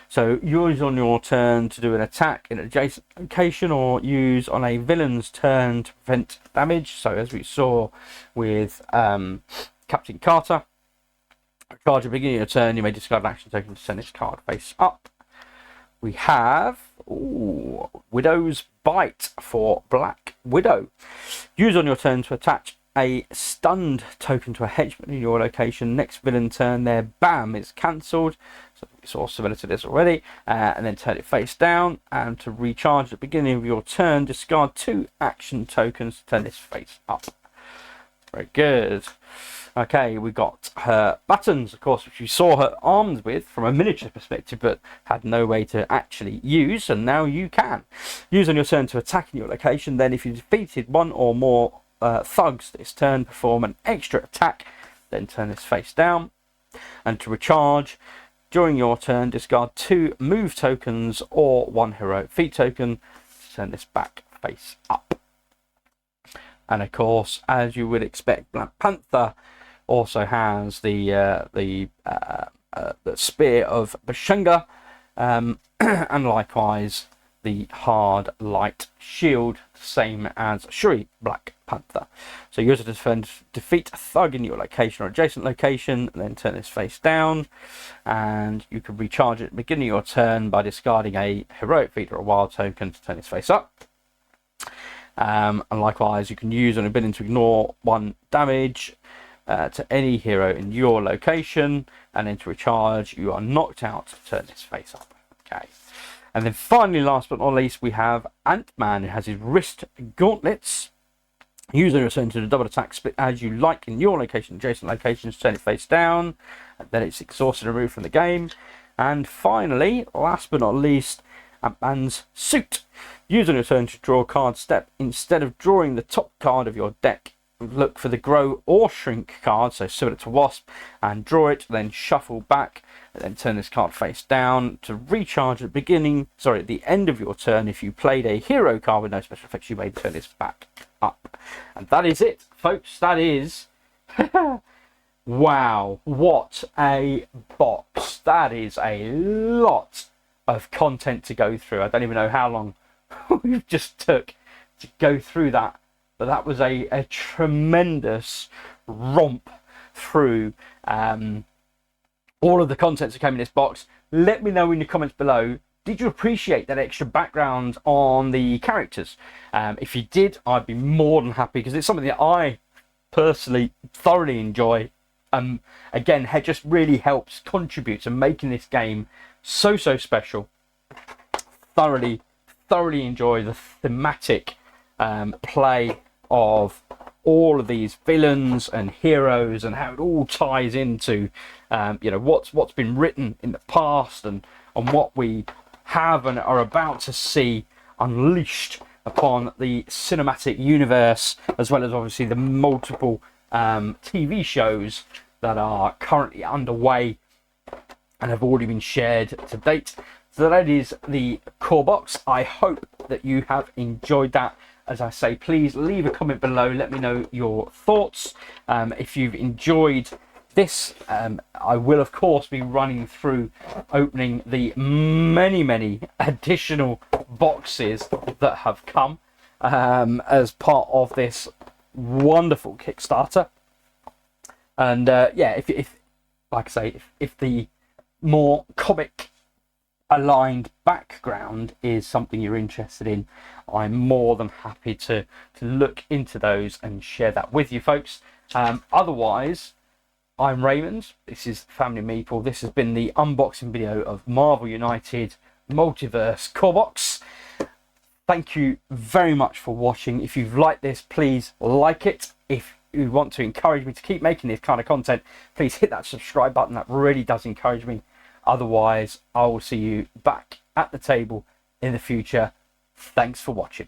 Speaker 1: So use on your turn to do an attack in an adjacent location, or use on a villain's turn to prevent damage. So as we saw with Captain Carter, charge at the beginning of your turn, you may discard an action token to send this card face up. We have Widow's Bite for Black Widow. Use on your turn to attach a stunned token to a henchman in your location. Next villain turn, their BAM is cancelled. So we saw similar to this already. And then turn it face down. And to recharge at the beginning of your turn, discard 2 action tokens to turn this face up. Very good. Okay, we got her buttons, of course, which you saw her armed with from a miniature perspective, but had no way to actually use, and now you can. Use on your turn to attack in your location. Then if you defeated 1 or more thugs this turn, perform an extra attack, then turn this face down. And to recharge, during your turn, discard 2 move tokens or 1 heroic feat token to turn this back face up. And of course, as you would expect, Black Panther Also has the spear of Bashunga, and likewise the hard light shield, same as Shuri Black Panther. So use it to defeat a thug in your location or adjacent location, and then turn this face down, and you can recharge it at the beginning of your turn by discarding a heroic feat or a wild token to turn this face up. And likewise, you can use an ability to ignore 1 damage to any hero in your location, and then to recharge, you are knocked out to turn this face up. Okay. And then finally, last but not least, we have Ant-Man, who has his wrist gauntlets. Use and return to the double attack split as you like in your location, adjacent locations, turn it face down, and then it's exhausted and removed from the game. And finally, last but not least, Ant-Man's suit. Use and return to draw a card step. Instead of drawing the top card of your deck, look for the grow or shrink card, so similar to Wasp, and draw it, then shuffle back, and then turn this card face down to recharge at the end of your turn. If you played a hero card with no special effects, you may turn this back up. And that is it, folks. That is wow, what a box. That is a lot of content to go through. I don't even know how long we've just took to go through that. But that was a tremendous romp through all of the contents that came in this box. Let me know in the comments below, did you appreciate that extra background on the characters? If you did, I'd be more than happy, because it's something that I personally thoroughly enjoy. Again, it just really helps contribute to making this game so special. Thoroughly enjoy the thematic play of all of these villains and heroes, and how it all ties into what's been written in the past, and what we have and are about to see unleashed upon the cinematic universe, as well as obviously the multiple TV shows that are currently underway and have already been shared to date. So that is the core box. I hope that you have enjoyed that. As I say, please leave a comment below. Let me know your thoughts. If you've enjoyed this, I will of course be running through opening the many additional boxes that have come as part of this wonderful Kickstarter. And yeah, if like I say, if the more comic aligned background is something you're interested in, I'm more than happy to look into those and share that with you folks. Otherwise, I'm Raymond, this is Family Meeple. This has been the unboxing video of Marvel United Multiverse core box. Thank you very much for watching. If you've liked this, please like it. If you want to encourage me to keep making this kind of content, please hit that subscribe button. That really does encourage me. Otherwise, I will see you back at the table in the future. Thanks for watching.